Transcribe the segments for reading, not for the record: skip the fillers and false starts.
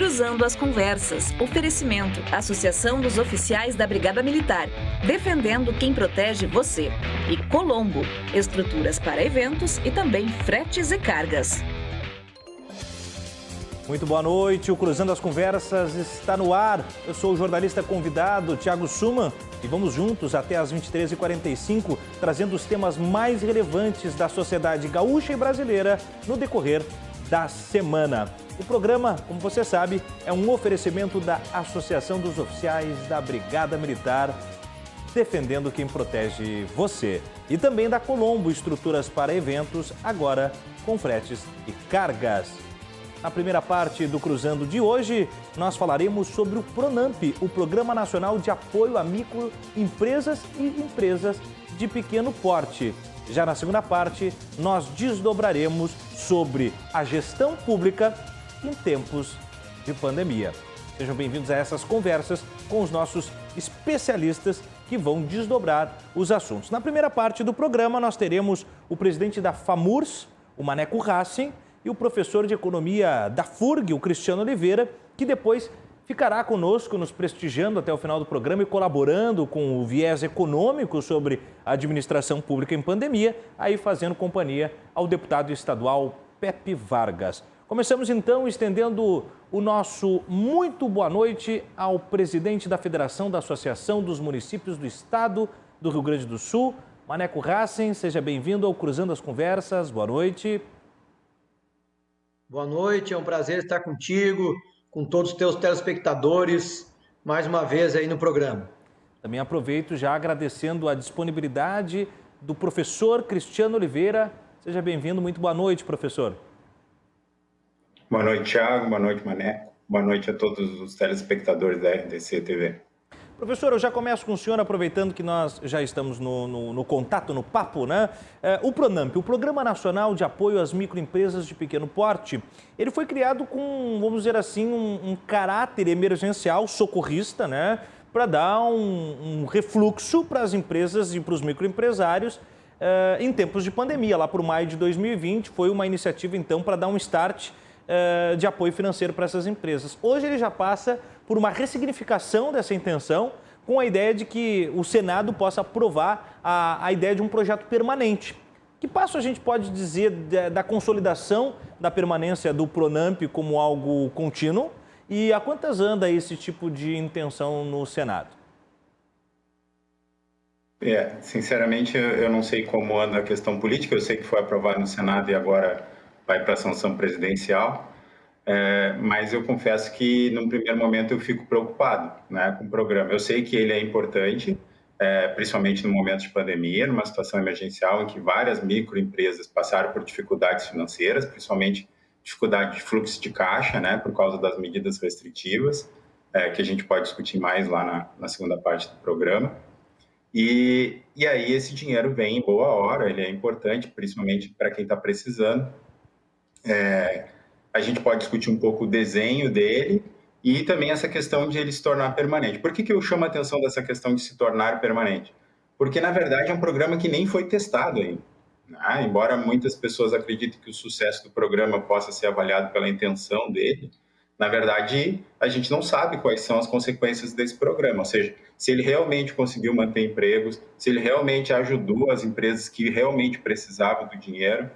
Cruzando as Conversas. Oferecimento. Associação dos Oficiais da Brigada Militar. Defendendo quem protege você. E Colombo. Estruturas para eventos e também fretes e cargas. Muito boa noite, o Cruzando as Conversas está no ar. Eu sou o jornalista convidado, Thiago Suman, e vamos juntos até às 23h45, trazendo os temas mais relevantes da sociedade gaúcha e brasileira no decorrer da semana. O programa, como você sabe, é um oferecimento da Associação dos Oficiais da Brigada Militar, defendendo quem protege você. E também da Colombo, estruturas para eventos, agora com fretes e cargas. Na primeira parte do Cruzando de hoje, nós falaremos sobre o PRONAMP, o Programa Nacional de Apoio a Microempresas e Empresas de Pequeno Porte. Já na segunda parte, nós desdobraremos sobre a gestão pública em tempos de pandemia. Sejam bem-vindos a essas conversas com os nossos especialistas que vão desdobrar os assuntos. Na primeira parte do programa, nós teremos o presidente da FAMURS, o Maneco Racing, e o professor de economia da FURG, o Cristiano Oliveira, que depois ficará conosco, nos prestigiando até o final do programa e colaborando com o viés econômico sobre a administração pública em pandemia, aí fazendo companhia ao deputado estadual Pepe Vargas. Começamos então estendendo o nosso muito boa noite ao presidente da Federação da Associação dos Municípios do Estado do Rio Grande do Sul, Maneco Racing. Seja bem-vindo ao Cruzando as Conversas. Boa noite. Boa noite, é um prazer estar contigo, com todos os teus telespectadores, mais uma vez aí no programa. Também aproveito já agradecendo a disponibilidade do professor Cristiano Oliveira. Seja bem-vindo, muito boa noite, professor. Boa noite, Thiago, boa noite, Maneco, boa noite a todos os telespectadores da RDC TV. Professor, eu já começo com o senhor, aproveitando que nós já estamos no contato, no papo, né? O PRONAMP, o Programa Nacional de Apoio às Microempresas de Pequeno Porte, ele foi criado com, vamos dizer assim, um caráter emergencial, socorrista, né? Para dar um refluxo para as empresas e para os microempresários em tempos de pandemia. Lá por maio de 2020, foi uma iniciativa, então, para dar um start de apoio financeiro para essas empresas. Hoje ele já passa por uma ressignificação dessa intenção, com a ideia de que o Senado possa aprovar a ideia de um projeto permanente. Que passo a gente pode dizer da consolidação da permanência do PRONAMP como algo contínuo e a quantas anda esse tipo de intenção no Senado? Sinceramente, eu não sei como anda a questão política, eu sei que foi aprovado no Senado e agora vai para a sanção presidencial. Mas eu confesso que, num primeiro momento, eu fico preocupado, né, com o programa. Eu sei que ele é importante, principalmente no momento de pandemia, numa situação emergencial em que várias microempresas passaram por dificuldades financeiras, principalmente dificuldade de fluxo de caixa, né, por causa das medidas restritivas, que a gente pode discutir mais lá na segunda parte do programa. E aí esse dinheiro vem em boa hora, ele é importante, principalmente para quem está precisando. A gente pode discutir um pouco o desenho dele e também essa questão de ele se tornar permanente. Por que eu chamo a atenção dessa questão de se tornar permanente? Porque, na verdade, é um programa que nem foi testado ainda. Né? Embora muitas pessoas acreditem que o sucesso do programa possa ser avaliado pela intenção dele, na verdade, a gente não sabe quais são as consequências desse programa. Ou seja, se ele realmente conseguiu manter empregos, se ele realmente ajudou as empresas que realmente precisavam do dinheiro.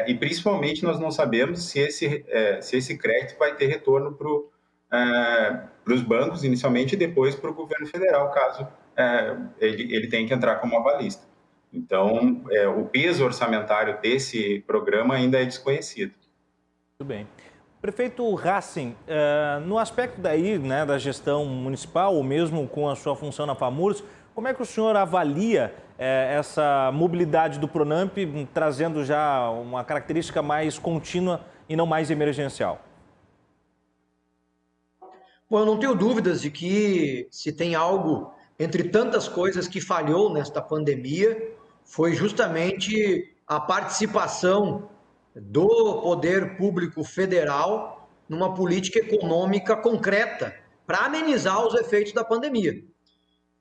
E principalmente nós não sabemos se esse crédito vai ter retorno para os bancos inicialmente e depois para o governo federal, caso ele tenha que entrar como avalista. Então, o peso orçamentário desse programa ainda é desconhecido. Muito bem. Prefeito Racing, no aspecto daí, né, da gestão municipal, ou mesmo com a sua função na FAMURS, como é que o senhor avalia essa mobilidade do PRONAMP, trazendo já uma característica mais contínua e não mais emergencial? Bom, eu não tenho dúvidas de que se tem algo, entre tantas coisas que falhou nesta pandemia, foi justamente a participação do poder público federal numa política econômica concreta para amenizar os efeitos da pandemia.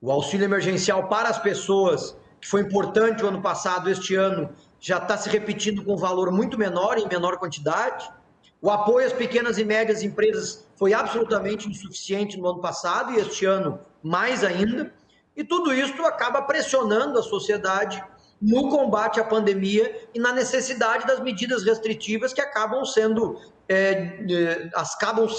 O auxílio emergencial para as pessoas, que foi importante o ano passado, este ano já está se repetindo com um valor muito menor, em menor quantidade. O apoio às pequenas e médias empresas foi absolutamente insuficiente no ano passado e este ano mais ainda. E tudo isso acaba pressionando a sociedade no combate à pandemia e na necessidade das medidas restritivas que acabam se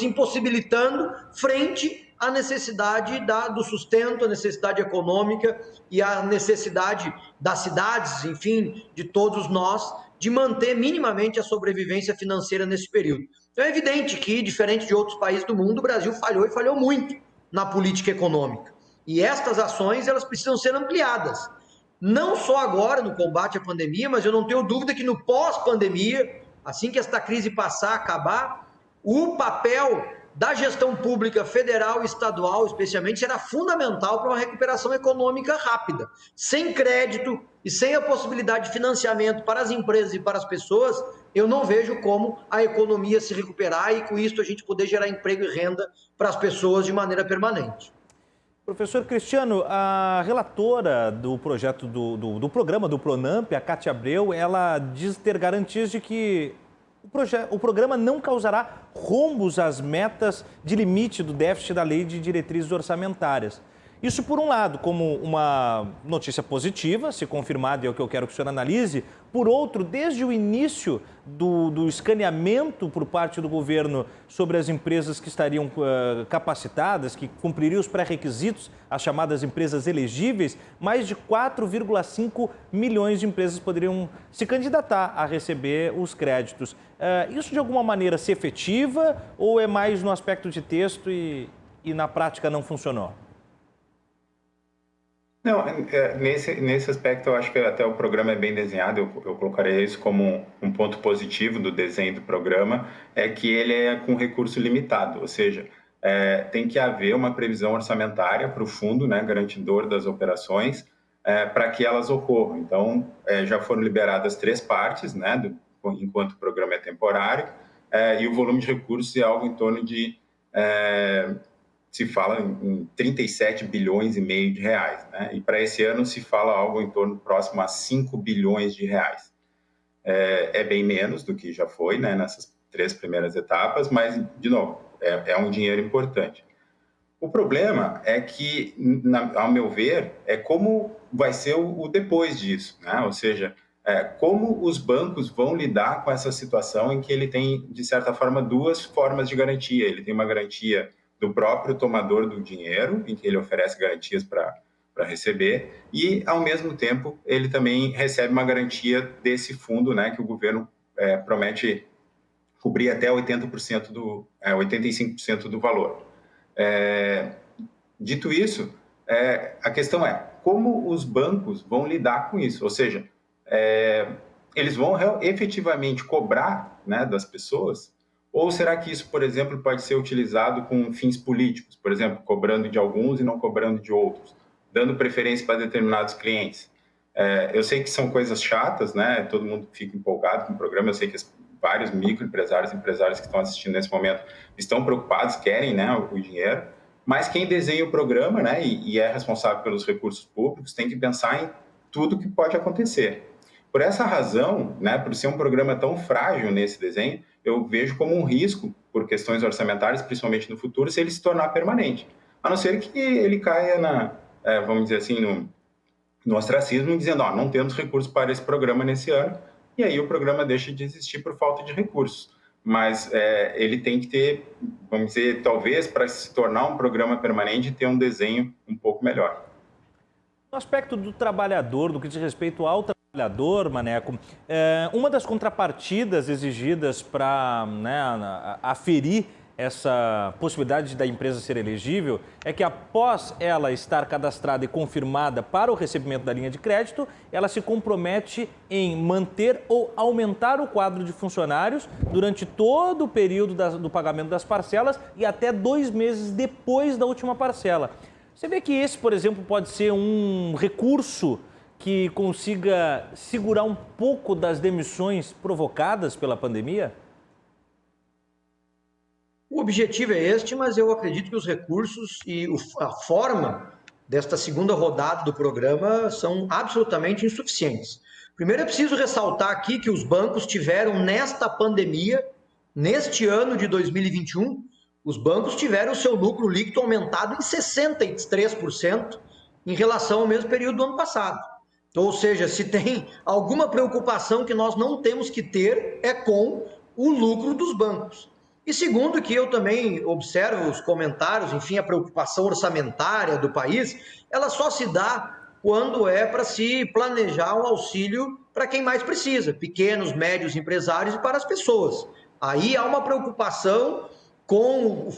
impossibilitando frente à necessidade do sustento, à necessidade econômica e à necessidade das cidades, enfim, de todos nós, de manter minimamente a sobrevivência financeira nesse período. Então é evidente que, diferente de outros países do mundo, o Brasil falhou e falhou muito na política econômica. E estas ações, elas precisam ser ampliadas. Não só agora no combate à pandemia, mas eu não tenho dúvida que no pós-pandemia, assim que esta crise passar, acabar, o papel da gestão pública federal e estadual, especialmente, será fundamental para uma recuperação econômica rápida. Sem crédito e sem a possibilidade de financiamento para as empresas e para as pessoas, eu não vejo como a economia se recuperar e, com isso, a gente poder gerar emprego e renda para as pessoas de maneira permanente. Professor Cristiano, a relatora do projeto do programa do Pronamp, a Cátia Abreu, ela diz ter garantias de que o programa não causará rombos às metas de limite do déficit da Lei de Diretrizes Orçamentárias. Isso, por um lado, como uma notícia positiva, se confirmada, é o que eu quero que o senhor analise. Por outro, desde o início do escaneamento por parte do governo sobre as empresas que estariam capacitadas, que cumpririam os pré-requisitos, as chamadas empresas elegíveis, mais de 4,5 milhões de empresas poderiam se candidatar a receber os créditos. Isso, de alguma maneira, se efetiva ou é mais no aspecto de texto e na prática não funcionou? Não, nesse aspecto eu acho que até o programa é bem desenhado, eu colocaria isso como um ponto positivo do desenho do programa, é que ele é com recurso limitado, ou seja, tem que haver uma previsão orçamentária para o fundo, né, garantidor das operações, para que elas ocorram. Então, já foram liberadas 3 partes, né, enquanto o programa é temporário, e o volume de recursos é algo em torno de... se fala em 37 bilhões e meio de reais, né? E para esse ano se fala algo em torno próximo a 5 bilhões de reais. É bem menos do que já foi, né, nessas 3 primeiras etapas, mas, de novo, é um dinheiro importante. O problema é que, ao meu ver, é como vai ser o depois disso, né? Ou seja, como os bancos vão lidar com essa situação em que ele tem, de certa forma, 2 formas de garantia. Ele tem uma garantia do próprio tomador do dinheiro, em que ele oferece garantias para receber, e, ao mesmo tempo, ele também recebe uma garantia desse fundo, né, que o governo promete cobrir até 85% do valor. Dito isso, a questão é como os bancos vão lidar com isso, ou seja, eles vão efetivamente cobrar, né, das pessoas. Ou será que isso, por exemplo, pode ser utilizado com fins políticos? Por exemplo, cobrando de alguns e não cobrando de outros, dando preferência para determinados clientes. Eu sei que são coisas chatas, né? Todo mundo fica empolgado com o programa. Eu sei que vários microempresários e empresários que estão assistindo nesse momento estão preocupados, querem, né, o dinheiro. Mas quem desenha o programa, né, e é responsável pelos recursos públicos tem que pensar em tudo que pode acontecer. Por essa razão, né, por ser um programa tão frágil nesse desenho, eu vejo como um risco, por questões orçamentárias, principalmente no futuro, se ele se tornar permanente. A não ser que ele caia vamos dizer assim, no ostracismo, dizendo, não temos recursos para esse programa nesse ano, e aí o programa deixa de existir por falta de recursos. Mas ele tem que ter, vamos dizer, talvez, para se tornar um programa permanente, ter um desenho um pouco melhor. No aspecto do trabalhador, do que diz respeito ao trabalhador, Maneco, uma das contrapartidas exigidas para, né, aferir essa possibilidade da empresa ser elegível é que, após ela estar cadastrada e confirmada para o recebimento da linha de crédito, ela se compromete em manter ou aumentar o quadro de funcionários durante todo o período do pagamento das parcelas e até 2 meses depois da última parcela. Você vê que esse, por exemplo, pode ser um recurso que consiga segurar um pouco das demissões provocadas pela pandemia? O objetivo é este, mas eu acredito que os recursos e a forma desta segunda rodada do programa são absolutamente insuficientes. Primeiro, é preciso ressaltar aqui que os bancos tiveram, nesta pandemia, Neste ano de 2021, os bancos tiveram o seu lucro líquido aumentado em 63% em relação ao mesmo período do ano passado. Ou seja, se tem alguma preocupação que nós não temos que ter, é com o lucro dos bancos. E segundo, que eu também observo os comentários, enfim, a preocupação orçamentária do país, ela só se dá quando é para se planejar um auxílio para quem mais precisa, pequenos, médios empresários e para as pessoas. Aí há uma preocupação com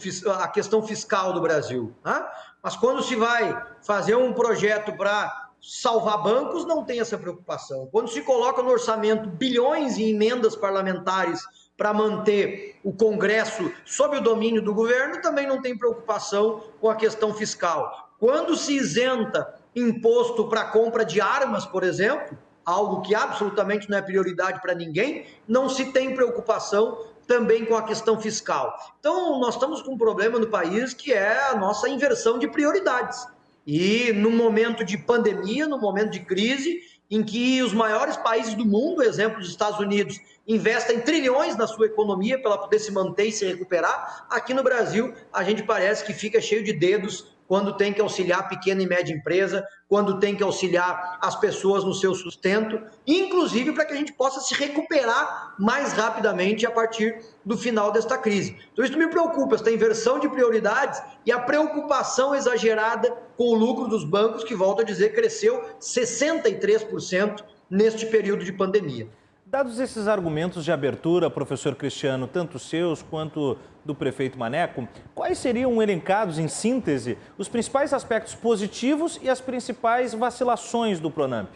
a questão fiscal do Brasil, né? Mas quando se vai fazer um projeto para salvar bancos, não tem essa preocupação. Quando se coloca no orçamento bilhões em emendas parlamentares para manter o Congresso sob o domínio do governo, também não tem preocupação com a questão fiscal. Quando se isenta imposto para compra de armas, por exemplo, algo que absolutamente não é prioridade para ninguém, não se tem preocupação também com a questão fiscal. Então, nós estamos com um problema no país que é a nossa inversão de prioridades. E no momento de pandemia, no momento de crise, em que os maiores países do mundo, exemplo dos Estados Unidos, investem trilhões na sua economia para poder se manter e se recuperar, aqui no Brasil a gente parece que fica cheio de dedos quando tem que auxiliar a pequena e média empresa, quando tem que auxiliar as pessoas no seu sustento, inclusive para que a gente possa se recuperar mais rapidamente a partir do final desta crise. Então isso me preocupa, esta inversão de prioridades e a preocupação exagerada com o lucro dos bancos, que, volto a dizer, cresceu 63% neste período de pandemia. Dados esses argumentos de abertura, professor Cristiano, tanto seus quanto do prefeito Maneco, quais seriam elencados, em síntese, os principais aspectos positivos e as principais vacilações do Pronamp?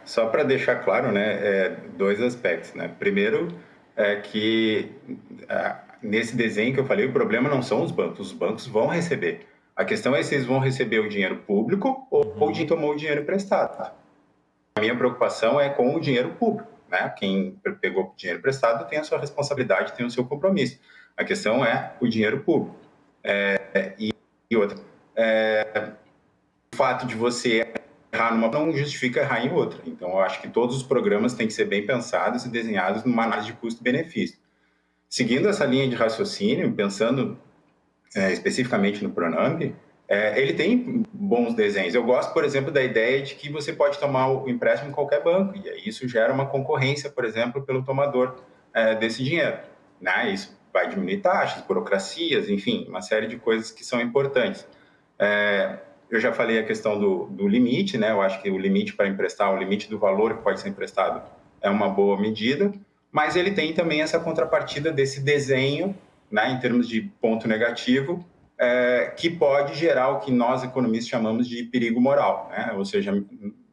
Só para deixar claro, dois aspectos, né? Primeiro, que nesse desenho que eu falei, o problema não são os bancos vão receber. A questão é se eles vão receber o dinheiro público ou quem tomou o dinheiro emprestado. A minha preocupação é com o dinheiro público, né? Quem pegou o dinheiro emprestado tem a sua responsabilidade, tem o seu compromisso. A questão é o dinheiro público. E outra, o fato de você errar numa não justifica errar em outra. Então, eu acho que todos os programas têm que ser bem pensados e desenhados numa análise de custo-benefício. Seguindo essa linha de raciocínio, pensando especificamente no Pronamp, ele tem bons desenhos. Eu gosto, por exemplo, da ideia de que você pode tomar o empréstimo em qualquer banco, e aí isso gera uma concorrência, por exemplo, pelo tomador desse dinheiro, né? Isso vai diminuir taxas, burocracias, enfim, uma série de coisas que são importantes. Eu já falei a questão do limite, né? Eu acho que o limite para emprestar, o limite do valor que pode ser emprestado é uma boa medida, mas ele tem também essa contrapartida desse desenho, né, em termos de ponto negativo, que pode gerar o que nós economistas chamamos de perigo moral, né? Ou seja, no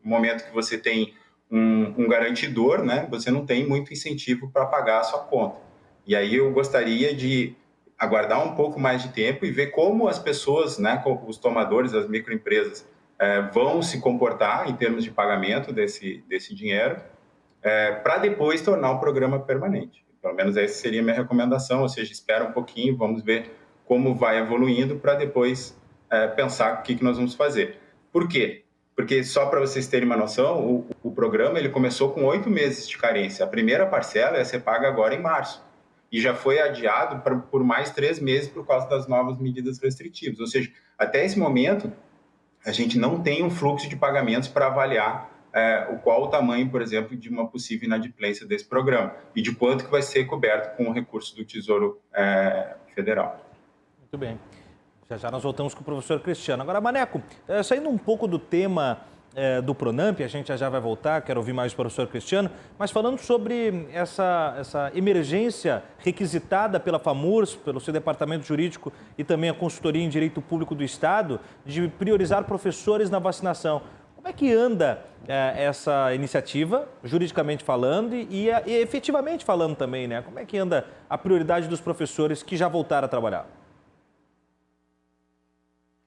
momento que você tem um garantidor, né, você não tem muito incentivo para pagar a sua conta. E aí eu gostaria de aguardar um pouco mais de tempo e ver como as pessoas, né, os tomadores, as microempresas, vão se comportar em termos de pagamento desse dinheiro, para depois tornar o programa permanente. Pelo menos essa seria a minha recomendação, ou seja, espera um pouquinho, vamos ver como vai evoluindo para depois pensar o que nós vamos fazer. Por quê? Porque, só para vocês terem uma noção, o programa ele começou com 8 meses de carência. A primeira parcela ia ser paga agora em março. E já foi adiado por mais 3 meses por causa das novas medidas restritivas. Ou seja, até esse momento, a gente não tem um fluxo de pagamentos para avaliar qual o tamanho, por exemplo, de uma possível inadimplência desse programa e de quanto que vai ser coberto com o recurso do Tesouro Federal. Muito bem. Já nós voltamos com o professor Cristiano. Agora, Maneco, saindo um pouco do tema do Pronamp, a gente já vai voltar, quero ouvir mais o professor Cristiano, mas falando sobre essa emergência requisitada pela FAMURS, pelo seu departamento jurídico e também a consultoria em direito público do Estado, de priorizar professores na vacinação. Como é que anda essa iniciativa, juridicamente falando e efetivamente falando também, né? Como é que anda a prioridade dos professores que já voltaram a trabalhar?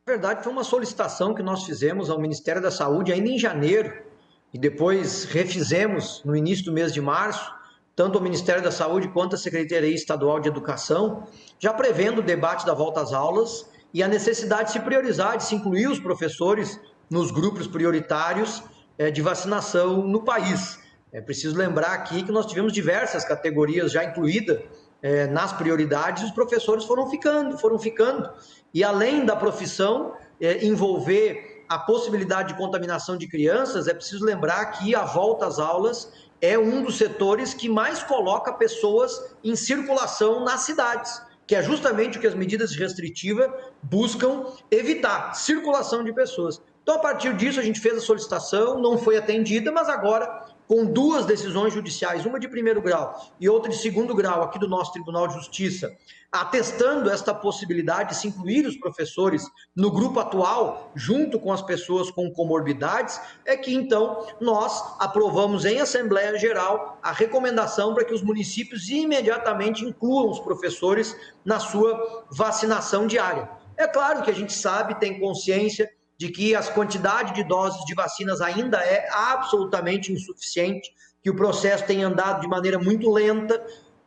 Na verdade, foi uma solicitação que nós fizemos ao Ministério da Saúde ainda em janeiro e depois refizemos no início do mês de março, tanto o Ministério da Saúde quanto a Secretaria Estadual de Educação, já prevendo o debate da volta às aulas e a necessidade de se priorizar, de se incluir os professores nos grupos prioritários de vacinação no país. É preciso lembrar aqui que nós tivemos diversas categorias já incluídas nas prioridades, os professores foram ficando. E além da profissão envolver a possibilidade de contaminação de crianças, é preciso lembrar que a volta às aulas é um dos setores que mais coloca pessoas em circulação nas cidades, que é justamente o que as medidas restritivas buscam evitar, circulação de pessoas. Então, a partir disso, a gente fez a solicitação, não foi atendida, mas agora, com 2 decisões judiciais, uma de primeiro grau e outra de segundo grau aqui do nosso Tribunal de Justiça, atestando esta possibilidade de se incluir os professores no grupo atual, junto com as pessoas com comorbidades, é que então nós aprovamos em Assembleia Geral a recomendação para que os municípios imediatamente incluam os professores na sua vacinação diária. É claro que a gente sabe, tem consciência de que a quantidade de doses de vacinas ainda é absolutamente insuficiente, que o processo tem andado de maneira muito lenta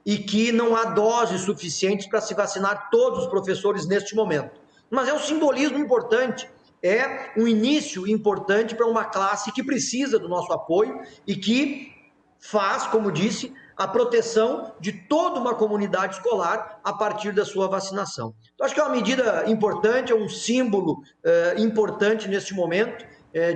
e que não há doses suficientes para se vacinar todos os professores neste momento. Mas é um simbolismo importante, é um início importante para uma classe que precisa do nosso apoio e que faz, como disse, a proteção de toda uma comunidade escolar a partir da sua vacinação. Então, acho que é uma medida importante, é um símbolo importante neste momento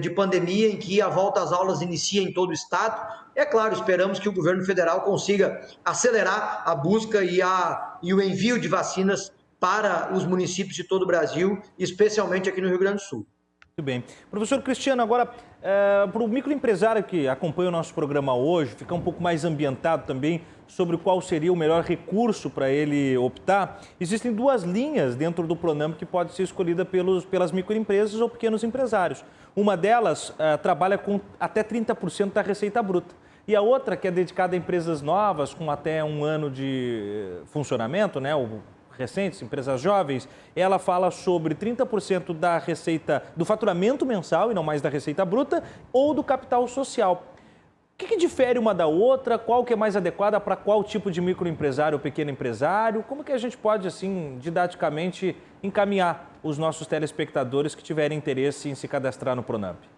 de pandemia em que a volta às aulas inicia em todo o estado. É claro, esperamos que o governo federal consiga acelerar a busca e o envio de vacinas para os municípios de todo o Brasil, especialmente aqui no Rio Grande do Sul. Muito bem. Professor Cristiano, agora, para o microempresário que acompanha o nosso programa hoje, ficar um pouco mais ambientado também sobre qual seria o melhor recurso para ele optar, existem 2 linhas dentro do Pronampe que pode ser escolhida pelas microempresas ou pequenos empresários. Uma delas trabalha com até 30% da receita bruta. E a outra, que é dedicada a empresas novas, com até 1 ano de funcionamento, né, recentes, empresas jovens, ela fala sobre 30% da receita, do faturamento mensal e não mais da receita bruta, ou do capital social. O que difere uma da outra? Qual que é mais adequada para qual tipo de microempresário ou pequeno empresário? Como que a gente pode, assim, didaticamente encaminhar os nossos telespectadores que tiverem interesse em se cadastrar no Pronampe?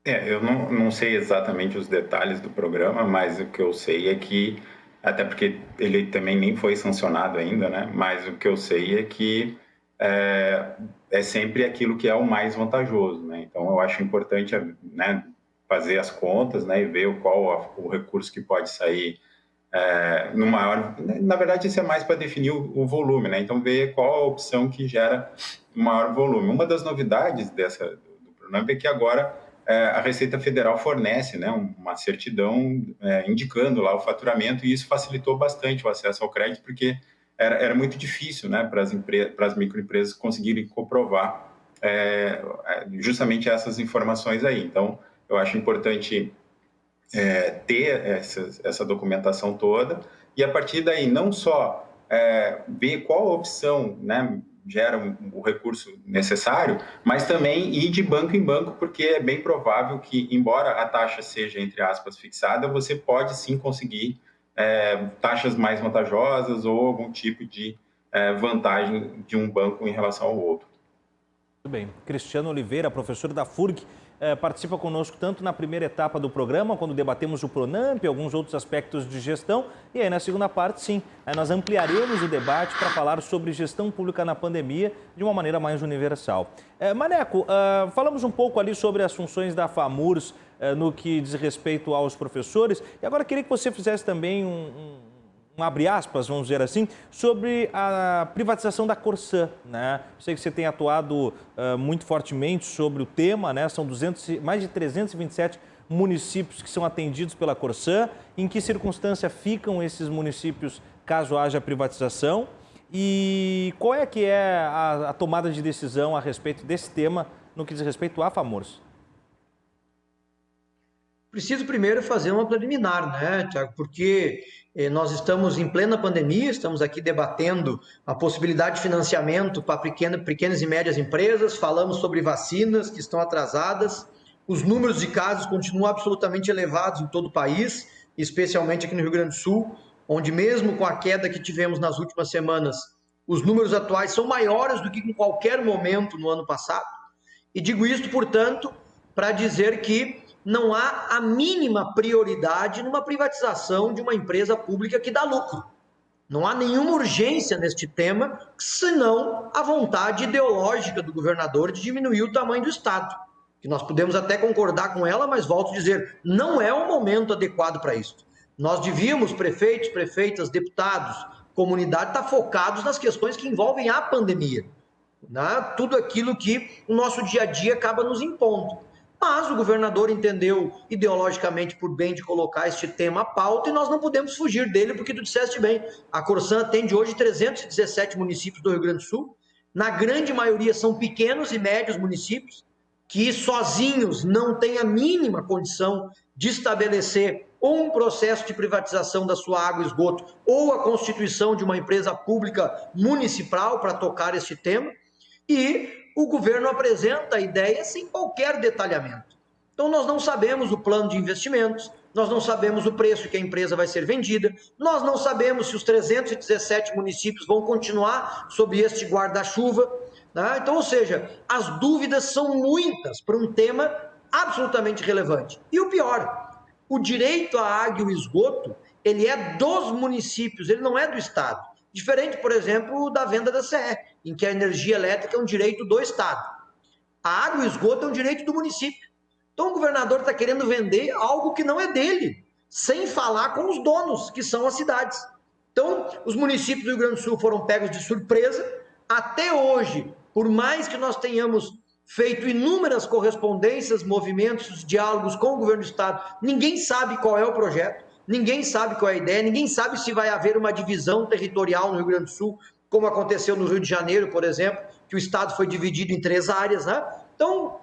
Eu não sei exatamente os detalhes do programa, mas o que eu sei é que, até porque ele também nem foi sancionado ainda, né? Mas o que eu sei é que é sempre aquilo que é o mais vantajoso, né? Então, eu acho importante, né, fazer as contas, né, e ver qual o recurso que pode sair no maior... Na verdade, isso é mais para definir o volume, né? Então, ver qual a opção que gera o maior volume. Uma das novidades do Pronampe é que agora a Receita Federal fornece, né, uma certidão indicando lá o faturamento, e isso facilitou bastante o acesso ao crédito, porque era muito difícil, né, para as microempresas conseguirem comprovar justamente essas informações aí. Então, eu acho importante ter essa documentação toda, e a partir daí não só ver qual opção, né, gera o recurso necessário, mas também ir de banco em banco, porque é bem provável que, embora a taxa seja, entre aspas, fixada, você pode sim conseguir taxas mais vantajosas ou algum tipo de vantagem de um banco em relação ao outro. Muito bem. Cristiano Oliveira, professor da FURG, participa conosco tanto na primeira etapa do programa, quando debatemos o Pronampe, alguns outros aspectos de gestão, e aí na segunda parte, sim, nós ampliaremos o debate para falar sobre gestão pública na pandemia de uma maneira mais universal. Maneco, falamos um pouco ali sobre as funções da FAMURS no que diz respeito aos professores, e agora queria que você fizesse também um abre aspas, vamos dizer assim, sobre a privatização da Corsã, né? Sei que você tem atuado muito fortemente sobre o tema, né? São mais de 327 municípios que são atendidos pela Corsã. Em que circunstância ficam esses municípios caso haja privatização? E qual é que é a tomada de decisão a respeito desse tema no que diz respeito à FAMURS? Preciso primeiro fazer uma preliminar, né, Tiago? Porque nós estamos em plena pandemia, estamos aqui debatendo a possibilidade de financiamento para pequenas e médias empresas, falamos sobre vacinas que estão atrasadas, os números de casos continuam absolutamente elevados em todo o país, especialmente aqui no Rio Grande do Sul, onde mesmo com a queda que tivemos nas últimas semanas, os números atuais são maiores do que em qualquer momento no ano passado. E digo isto, portanto, para dizer que não há a mínima prioridade numa privatização de uma empresa pública que dá lucro. Não há nenhuma urgência neste tema, senão a vontade ideológica do governador de diminuir o tamanho do Estado. Que nós podemos até concordar com ela, mas volto a dizer, não é o momento adequado para isso. Nós devíamos, prefeitos, prefeitas, deputados, comunidade, estar focados nas questões que envolvem a pandemia, né? Tudo aquilo que o nosso dia a dia acaba nos impondo. Mas o governador entendeu ideologicamente por bem de colocar este tema à pauta e nós não podemos fugir dele, porque tu disseste bem, a Corsan atende hoje 317 municípios do Rio Grande do Sul, na grande maioria são pequenos e médios municípios, que sozinhos não têm a mínima condição de estabelecer ou um processo de privatização da sua água e esgoto ou a constituição de uma empresa pública municipal para tocar este tema, e o governo apresenta a ideia sem qualquer detalhamento. Então nós não sabemos o plano de investimentos, nós não sabemos o preço que a empresa vai ser vendida, nós não sabemos se os 317 municípios vão continuar sob este guarda-chuva, né? Então, ou seja, as dúvidas são muitas para um tema absolutamente relevante. E o pior, o direito à água e ao esgoto, ele é dos municípios, ele não é do Estado. Diferente, por exemplo, da venda da CE, em que a energia elétrica é um direito do Estado. A água e o esgoto é um direito do município. Então o governador está querendo vender algo que não é dele, sem falar com os donos, que são as cidades. Então, os municípios do Rio Grande do Sul foram pegos de surpresa. Até hoje, por mais que nós tenhamos feito inúmeras correspondências, movimentos, diálogos com o governo do Estado, ninguém sabe qual é o projeto, ninguém sabe qual é a ideia, ninguém sabe se vai haver uma divisão territorial no Rio Grande do Sul, como aconteceu no Rio de Janeiro, por exemplo, que o Estado foi dividido em 3 áreas, né? Então,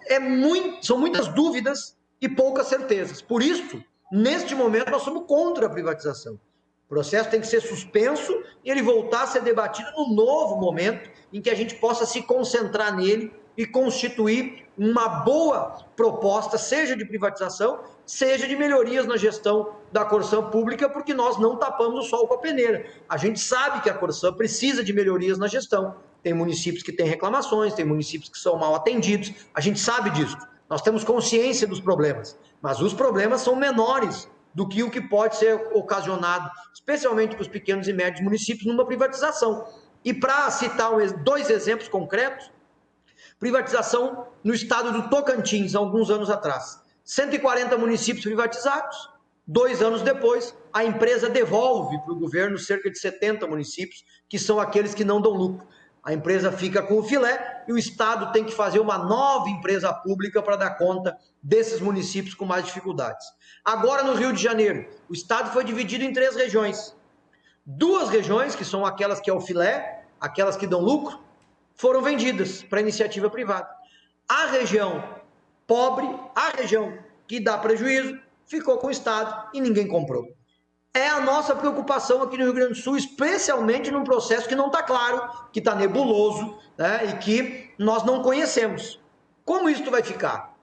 são muitas dúvidas e poucas certezas. Por isso, neste momento, nós somos contra a privatização. O processo tem que ser suspenso e ele voltar a ser debatido no novo momento em que a gente possa se concentrar nele e constituir uma boa proposta, seja de privatização, seja de melhorias na gestão da Corsan pública, porque nós não tapamos o sol com a peneira. A gente sabe que a Corsan precisa de melhorias na gestão. Tem municípios que têm reclamações, tem municípios que são mal atendidos, a gente sabe disso. Nós temos consciência dos problemas, mas os problemas são menores do que o que pode ser ocasionado, especialmente para os pequenos e médios municípios, numa privatização. E para citar 2 exemplos concretos, privatização no estado do Tocantins, há alguns anos atrás. 140 municípios privatizados, 2 anos depois, a empresa devolve para o governo cerca de 70 municípios, que são aqueles que não dão lucro. A empresa fica com o filé e o Estado tem que fazer uma nova empresa pública para dar conta desses municípios com mais dificuldades. Agora, no Rio de Janeiro, o Estado foi dividido em 3 regiões. 2 regiões, que são aquelas que é o filé, aquelas que dão lucro, foram vendidas para iniciativa privada. A região pobre, a região que dá prejuízo, ficou com o Estado e ninguém comprou. É a nossa preocupação aqui no Rio Grande do Sul, especialmente num processo que não está claro, que está nebuloso, né, e que nós não conhecemos. Como isso vai ficar?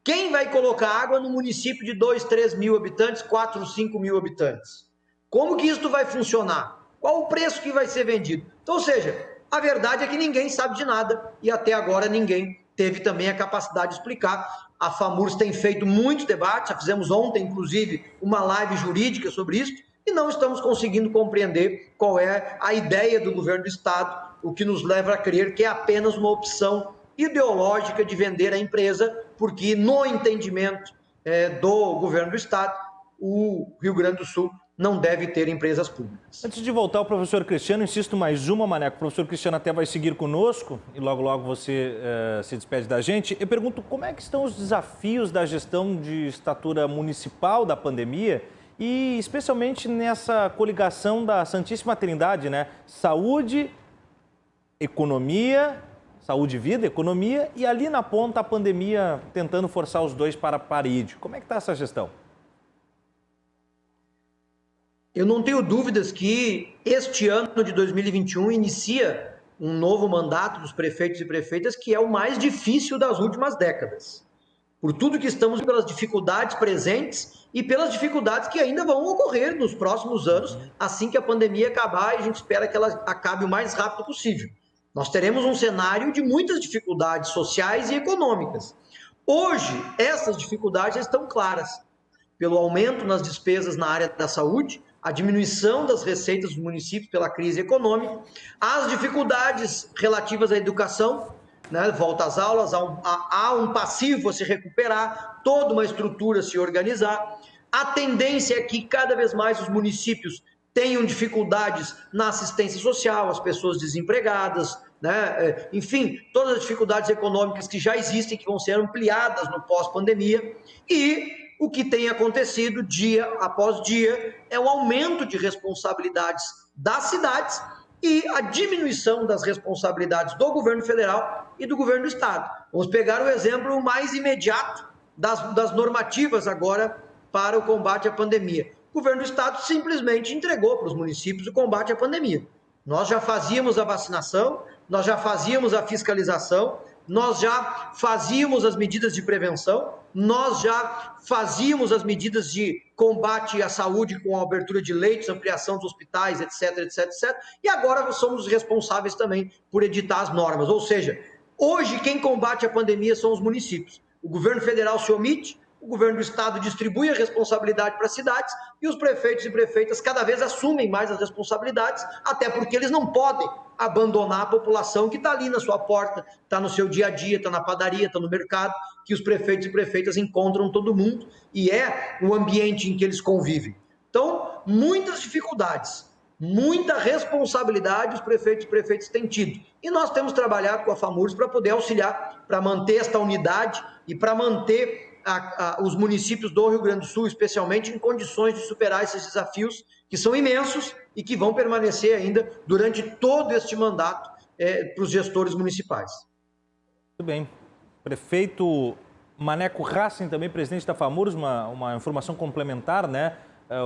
Quem vai colocar água no município de 2, 3 mil habitantes, 4, 5 mil habitantes? Como que isso vai funcionar? Qual o preço que vai ser vendido? Então, ou seja, a verdade é que ninguém sabe de nada e até agora ninguém teve também a capacidade de explicar. A FAMURS tem feito muitos debates, já fizemos ontem, inclusive, uma live jurídica sobre isso, e não estamos conseguindo compreender qual é a ideia do governo do Estado, o que nos leva a crer que é apenas uma opção ideológica de vender a empresa, porque no entendimento do governo do Estado, o Rio Grande do Sul não deve ter empresas públicas. Antes de voltar ao professor Cristiano, insisto mais uma, Maneco, o professor Cristiano até vai seguir conosco e logo você se despede da gente. Eu pergunto como é que estão os desafios da gestão de estatura municipal da pandemia e especialmente nessa coligação da Santíssima Trindade, né? Saúde, economia, saúde e vida, economia e ali na ponta a pandemia tentando forçar os dois para a parede. Como é que está essa gestão? Eu não tenho dúvidas que este ano de 2021 inicia um novo mandato dos prefeitos e prefeitas que é o mais difícil das últimas décadas. Por tudo que estamos, pelas dificuldades presentes e pelas dificuldades que ainda vão ocorrer nos próximos anos, assim que a pandemia acabar, e a gente espera que ela acabe o mais rápido possível. Nós teremos um cenário de muitas dificuldades sociais e econômicas. Hoje, essas dificuldades estão claras, pelo aumento nas despesas na área da saúde, a diminuição das receitas dos municípios pela crise econômica, as dificuldades relativas à educação, né? Volta às aulas, há um passivo a se recuperar, toda uma estrutura a se organizar. A tendência é que cada vez mais os municípios tenham dificuldades na assistência social, as pessoas desempregadas, né? Enfim, todas as dificuldades econômicas que já existem, que vão ser ampliadas no pós-pandemia. E o que tem acontecido dia após dia é o aumento de responsabilidades das cidades e a diminuição das responsabilidades do governo federal e do governo do estado. Vamos pegar o exemplo mais imediato das normativas agora para o combate à pandemia. O governo do estado simplesmente entregou para os municípios o combate à pandemia. Nós já fazíamos a vacinação, nós já fazíamos a fiscalização, nós já fazíamos as medidas de prevenção, nós já fazíamos as medidas de combate à saúde com a abertura de leitos, ampliação dos hospitais, etc, etc, etc. E agora somos os responsáveis também por editar as normas. Ou seja, hoje quem combate a pandemia são os municípios. O governo federal se omite, o governo do estado distribui a responsabilidade para as cidades e os prefeitos e prefeitas cada vez assumem mais as responsabilidades, até porque eles não podem abandonar a população que está ali na sua porta, está no seu dia a dia, está na padaria, está no mercado, que os prefeitos e prefeitas encontram todo mundo e é o ambiente em que eles convivem. Então, muitas dificuldades, muita responsabilidade os prefeitos e prefeitas têm tido. E nós temos trabalhado com a FAMURS para poder auxiliar, para manter esta unidade e para manter os municípios do Rio Grande do Sul, especialmente, em condições de superar esses desafios que são imensos e que vão permanecer ainda durante todo este mandato para os gestores municipais. Muito bem. Prefeito Maneco Hassen, também presidente da FAMURS, uma informação complementar, né?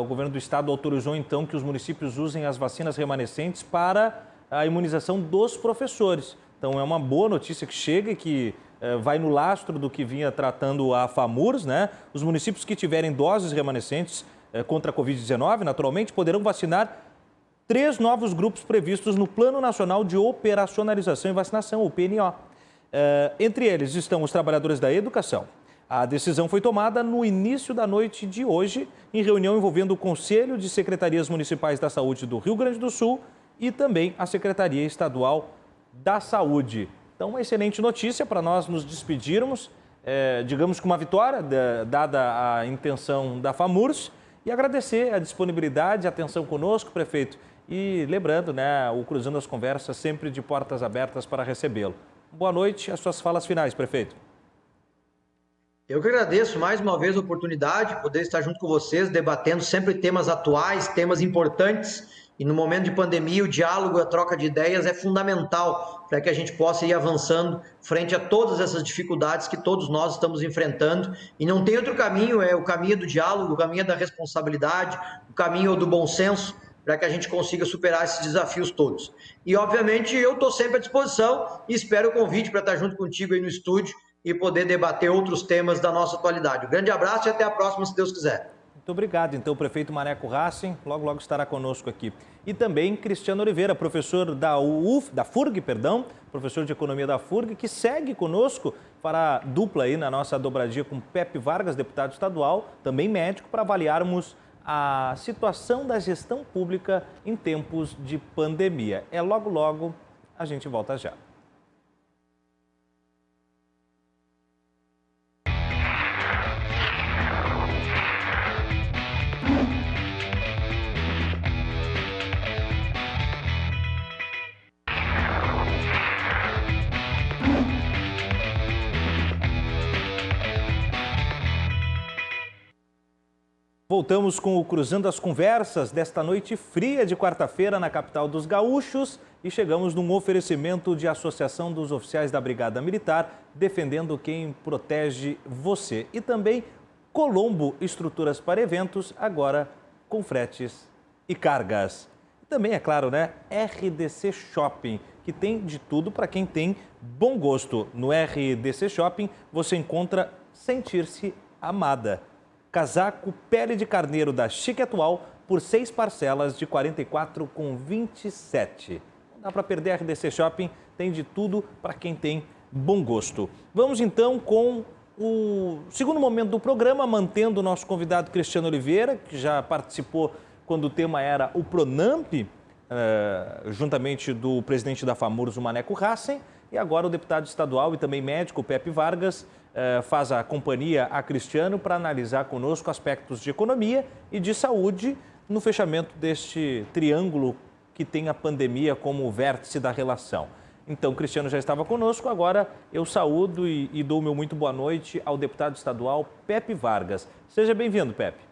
O governo do estado autorizou, então, que os municípios usem as vacinas remanescentes para a imunização dos professores. Então, é uma boa notícia que chega e que vai no lastro do que vinha tratando a FAMURS, né? Os municípios que tiverem doses remanescentes contra a Covid-19, naturalmente, poderão vacinar 3 novos grupos previstos no Plano Nacional de Operacionalização e Vacinação, o PNO. Entre eles estão os trabalhadores da educação. A decisão foi tomada no início da noite de hoje, em reunião envolvendo o Conselho de Secretarias Municipais da Saúde do Rio Grande do Sul e também a Secretaria Estadual da Saúde. Então, uma excelente notícia para nós nos despedirmos, digamos que uma vitória, dada a intenção da FAMURS, e agradecer a disponibilidade, a atenção conosco, prefeito. E lembrando, né, o Cruzando as Conversas sempre de portas abertas para recebê-lo. Boa noite, as suas falas finais, prefeito. Eu que agradeço mais uma vez a oportunidade de poder estar junto com vocês, debatendo sempre temas atuais, temas importantes. E no momento de pandemia, o diálogo, a troca de ideias é fundamental para que a gente possa ir avançando frente a todas essas dificuldades que todos nós estamos enfrentando. E não tem outro caminho, é o caminho do diálogo, o caminho da responsabilidade, o caminho do bom senso, para que a gente consiga superar esses desafios todos. E, obviamente, eu estou sempre à disposição e espero o convite para estar junto contigo aí no estúdio e poder debater outros temas da nossa atualidade. Um grande abraço e até a próxima, se Deus quiser. Muito obrigado. Então, o prefeito Maneco Hassen logo estará conosco aqui. E também Cristiano Oliveira, professor da FURG, professor de Economia da FURG, que segue conosco para a dupla aí na nossa dobradinha com Pepe Vargas, deputado estadual, também médico, para avaliarmos a situação da gestão pública em tempos de pandemia. Logo, a gente volta já. Voltamos com o Cruzando as Conversas desta noite fria de quarta-feira na capital dos gaúchos e chegamos num oferecimento de Associação dos Oficiais da Brigada Militar, defendendo quem protege você. E também Colombo Estruturas para Eventos, agora com fretes e cargas. E também, é claro, né, RDC Shopping, que tem de tudo para quem tem bom gosto. No RDC Shopping você encontra sentir-se amada. Casaco pele de carneiro da Chique Atual por 6 parcelas de R$ 44,27. Não dá para perder. A RDC Shopping tem de tudo para quem tem bom gosto. Vamos então com o segundo momento do programa, mantendo o nosso convidado Cristiano Oliveira, que já participou quando o tema era o Pronamp, juntamente do presidente da FAMURS, o Maneco Hassen, e agora o deputado estadual e também médico, Pepe Vargas, faz a companhia a Cristiano para analisar conosco aspectos de economia e de saúde no fechamento deste triângulo que tem a pandemia como vértice da relação. Então, o Cristiano já estava conosco, agora eu saúdo e dou meu muito boa noite ao deputado estadual Pepe Vargas. Seja bem-vindo, Pepe.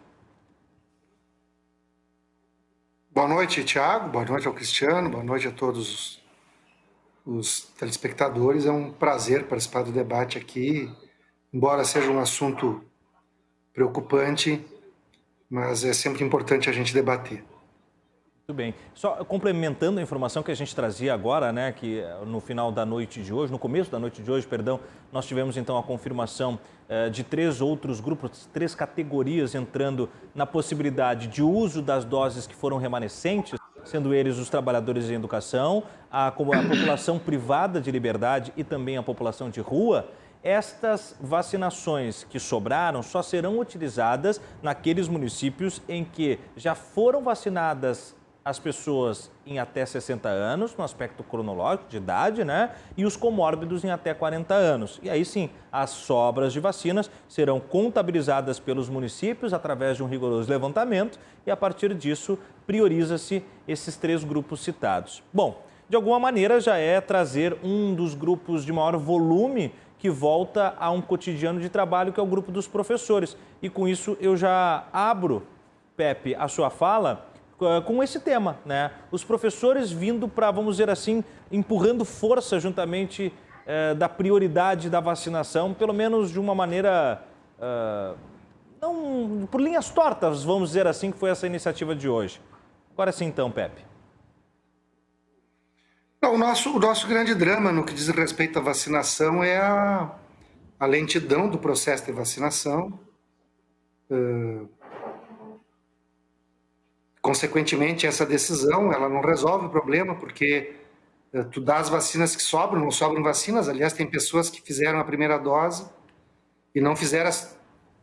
Boa noite, Thiago. Boa noite ao Cristiano. Boa noite a todos os telespectadores. É um prazer participar do debate aqui, embora seja um assunto preocupante, mas é sempre importante a gente debater. Muito bem. Só complementando a informação que a gente trazia agora, né, que no final da noite de hoje, no começo da noite de hoje, perdão, nós tivemos então a confirmação de 3 outros grupos, 3 categorias entrando na possibilidade de uso das doses que foram remanescentes, sendo eles os trabalhadores em educação, a população privada de liberdade e também a população de rua. Estas vacinações que sobraram só serão utilizadas naqueles municípios em que já foram vacinadas as pessoas em até 60 anos, no aspecto cronológico de idade, né? E os comórbidos em até 40 anos. E aí sim, as sobras de vacinas serão contabilizadas pelos municípios através de um rigoroso levantamento e a partir disso prioriza-se esses 3 grupos citados. Bom, de alguma maneira já é trazer um dos grupos de maior volume que volta a um cotidiano de trabalho, que é o grupo dos professores. E com isso eu já abro, Pepe, a sua fala com esse tema, né? Os professores vindo para, vamos dizer assim, empurrando força juntamente da prioridade da vacinação, pelo menos de uma maneira, não por linhas tortas, vamos dizer assim, que foi essa iniciativa de hoje. Agora sim então, Pepe. O nosso grande drama no que diz respeito à vacinação é a lentidão do processo de vacinação. Consequentemente, essa decisão ela não resolve o problema, porque tu dá as vacinas que sobram, não sobram vacinas. Aliás, tem pessoas que fizeram a primeira dose e não fizeram.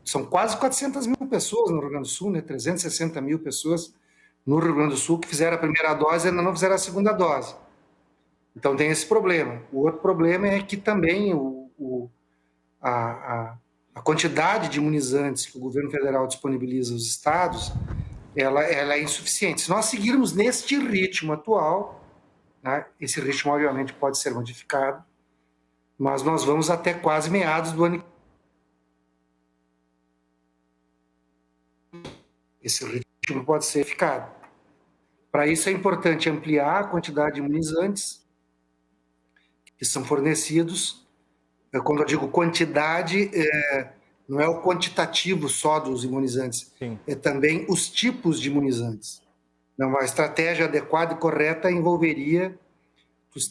São quase 400 mil pessoas no Rio Grande do Sul, né? 360 mil pessoas no Rio Grande do Sul que fizeram a primeira dose e ainda não fizeram a segunda dose. Então tem esse problema. O outro problema é que também a quantidade de imunizantes que o governo federal disponibiliza aos estados, ela é insuficiente. Se nós seguirmos neste ritmo atual, né, esse ritmo obviamente pode ser modificado, mas nós vamos até quase meados do ano. Esse ritmo pode ser modificado. Para isso é importante ampliar a quantidade de imunizantes que são fornecidos. Quando eu digo quantidade, não é o quantitativo só dos imunizantes, sim, é também os tipos de imunizantes. Uma estratégia adequada e correta envolveria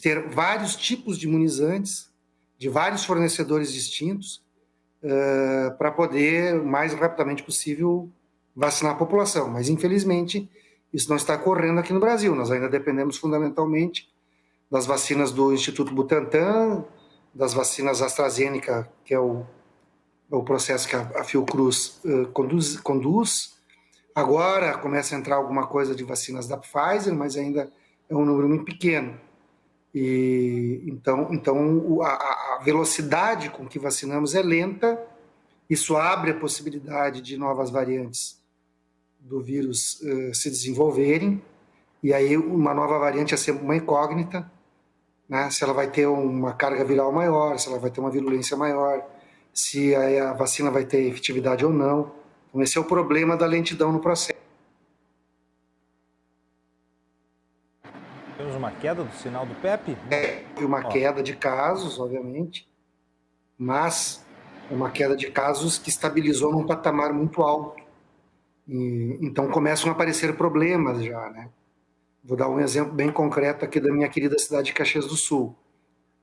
ter vários tipos de imunizantes, de vários fornecedores distintos, para poder, o mais rapidamente possível, vacinar a população. Mas, infelizmente, isso não está ocorrendo aqui no Brasil. Nós ainda dependemos fundamentalmente das vacinas do Instituto Butantan, das vacinas AstraZeneca, que é o processo que a Fiocruz conduz. Agora começa a entrar alguma coisa de vacinas da Pfizer, mas ainda é um número muito pequeno. E então a velocidade com que vacinamos é lenta. Isso abre a possibilidade de novas variantes do vírus se desenvolverem. E aí uma nova variante é sempre uma incógnita, né? Se ela vai ter uma carga viral maior, se ela vai ter uma virulência maior, se a vacina vai ter efetividade ou não. Então, esse é o problema da lentidão no processo. Temos uma queda do sinal do Pepe? Uma queda de casos, obviamente, mas uma queda de casos que estabilizou num patamar muito alto. Então, começam a aparecer problemas já, né? Vou dar um exemplo bem concreto aqui da minha querida cidade de Caxias do Sul.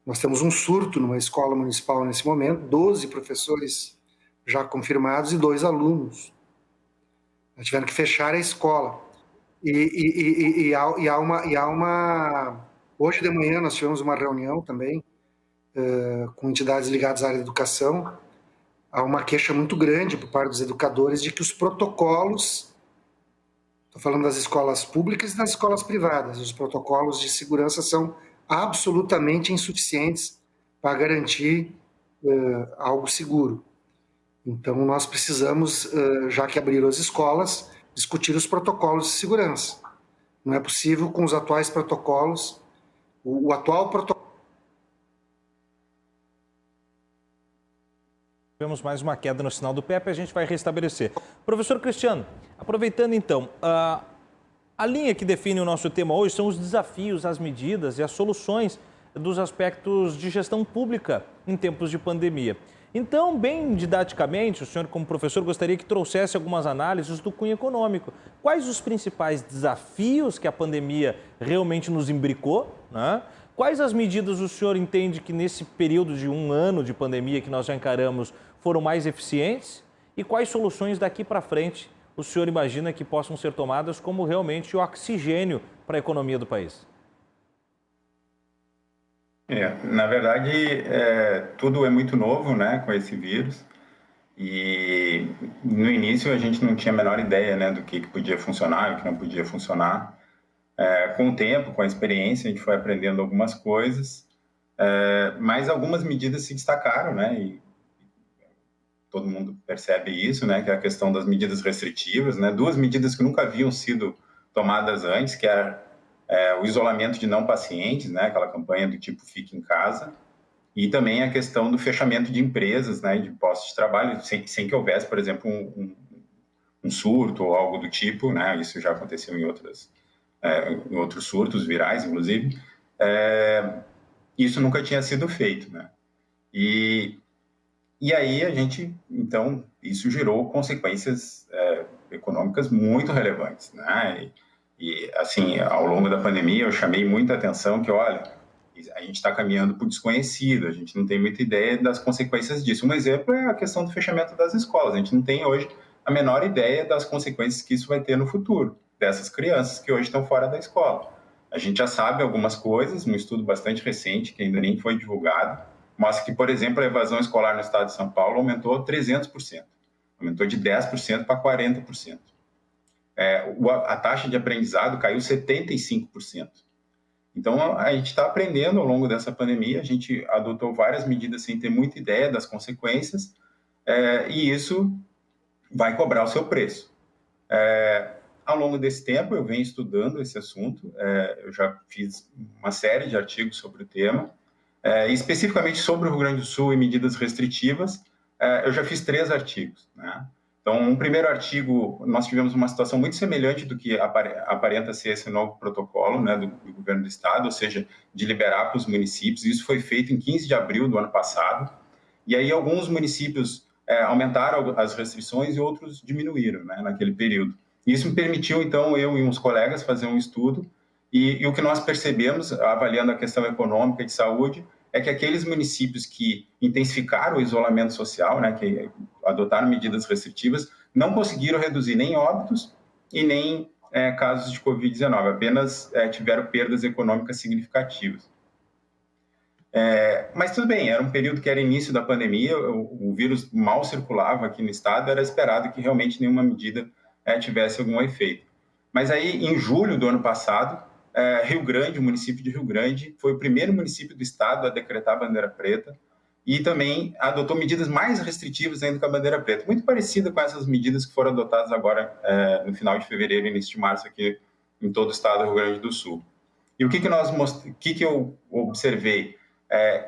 Nós temos um surto numa escola municipal nesse momento, 12 professores já confirmados e 2 alunos. Nós tivemos que fechar a escola. E há uma... Hoje de manhã nós tivemos uma reunião também com entidades ligadas à área da educação há uma queixa muito grande por parte dos educadores de que os protocolos, estou falando das escolas públicas e das escolas privadas, os protocolos de segurança são absolutamente insuficientes para garantir algo seguro. Então, nós precisamos, já que abriram as escolas, discutir os protocolos de segurança. Não é possível com os atuais protocolos, o atual protocolo. Tivemos mais uma queda no sinal do PEP, a gente vai restabelecer. Professor Cristiano, aproveitando então, a linha que define o nosso tema hoje são os desafios, as medidas e as soluções dos aspectos de gestão pública em tempos de pandemia. Então, bem didaticamente, o senhor como professor gostaria que trouxesse algumas análises do cunho econômico. Quais os principais desafios que a pandemia realmente nos imbricou, né? Quais as medidas o senhor entende que nesse período de 1 ano de pandemia que nós já encaramos foram mais eficientes? E quais soluções daqui para frente o senhor imagina que possam ser tomadas como realmente o oxigênio para a economia do país? Na verdade, tudo é muito novo, né, com esse vírus. E no início a gente não tinha a menor ideia, né, do que podia funcionar e o que não podia funcionar. Com o tempo, com a experiência, a gente foi aprendendo algumas coisas, mas algumas medidas se destacaram, né, e todo mundo percebe isso, né, que é a questão das medidas restritivas, né, 2 medidas que nunca haviam sido tomadas antes, que é o isolamento de não pacientes, né, aquela campanha do tipo Fique em Casa, e também a questão do fechamento de empresas, né, de postos de trabalho, sem que houvesse, por exemplo, um surto ou algo do tipo, né, isso já aconteceu em outros surtos virais, inclusive, isso nunca tinha sido feito, né, e aí a gente, então, isso gerou consequências econômicas muito relevantes, né, e, assim, ao longo da pandemia, eu chamei muita atenção que, olha, a gente está caminhando para o desconhecido, a gente não tem muita ideia das consequências disso. Um exemplo é a questão do fechamento das escolas. A gente não tem hoje a menor ideia das consequências que isso vai ter no futuro, dessas crianças que hoje estão fora da escola. A gente já sabe algumas coisas, um estudo bastante recente, que ainda nem foi divulgado, mostra que, por exemplo, a evasão escolar no estado de São Paulo aumentou 300%. Aumentou de 10% para 40%. A taxa de aprendizado caiu 75%. Então, a gente está aprendendo ao longo dessa pandemia, a gente adotou várias medidas sem ter muita ideia das consequências, e isso vai cobrar o seu preço. Ao longo desse tempo, eu venho estudando esse assunto, eu já fiz uma série de artigos sobre o tema, especificamente sobre o Rio Grande do Sul e medidas restritivas, eu já fiz 3 artigos, né? Então, um primeiro artigo, nós tivemos uma situação muito semelhante do que aparenta ser esse novo protocolo, né, do governo do estado, ou seja, de liberar para os municípios. Isso foi feito em 15 de abril do ano passado. E aí alguns municípios aumentaram as restrições e outros diminuíram, né, naquele período. Isso me permitiu, então, eu e uns colegas fazer um estudo. E o que nós percebemos, avaliando a questão econômica e de saúde, é que aqueles municípios que intensificaram o isolamento social, né, que adotaram medidas restritivas, não conseguiram reduzir nem óbitos e nem casos de Covid-19, apenas tiveram perdas econômicas significativas. Mas tudo bem, era um período que era início da pandemia, o vírus mal circulava aqui no estado, era esperado que realmente nenhuma medida tivesse algum efeito. Mas aí, em julho do ano passado, Rio Grande, o município de Rio Grande, foi o primeiro município do estado a decretar a bandeira preta e também adotou medidas mais restritivas ainda que a bandeira preta, muito parecida com essas medidas que foram adotadas agora no final de fevereiro e início de março aqui em todo o estado do Rio Grande do Sul. E o que eu observei?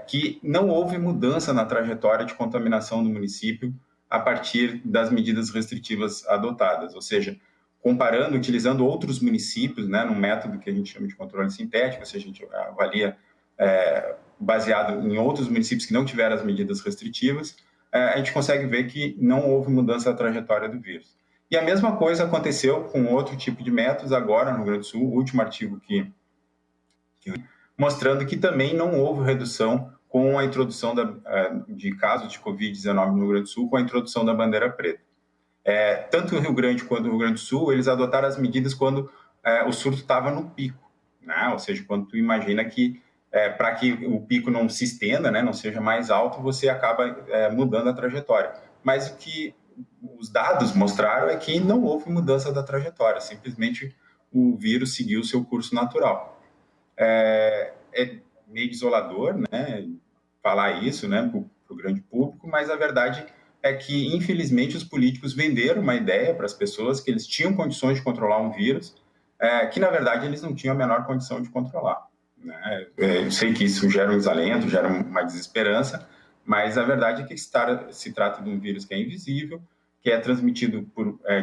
Que não houve mudança na trajetória de contaminação do município a partir das medidas restritivas adotadas, ou seja, comparando, utilizando outros municípios, né, num método que a gente chama de controle sintético, ou seja, a gente avalia baseado em outros municípios que não tiveram as medidas restritivas, a gente consegue ver que não houve mudança na trajetória do vírus. E a mesma coisa aconteceu com outro tipo de métodos agora no Rio Grande do Sul, o último artigo mostrando que também não houve redução com a introdução de casos de Covid-19 no Rio Grande do Sul, com a introdução da bandeira preta. Tanto o Rio Grande quanto o Rio Grande do Sul, eles adotaram as medidas quando o surto estava no pico, né? Ou seja, quando tu imagina que para que o pico não se estenda, né, não seja mais alto, você acaba mudando a trajetória. mas o que os dados mostraram é que não houve mudança da trajetória, simplesmente o vírus seguiu o seu curso natural. É meio desolador, né, falar isso, né, para o grande público, mas a verdade é que, infelizmente, os políticos venderam uma ideia para as pessoas que eles tinham condições de controlar um vírus, que, na verdade, eles não tinham a menor condição de controlar. Né? Eu sei que isso gera um desalento, gera uma desesperança, mas a verdade é que se trata de um vírus que é invisível, que é transmitido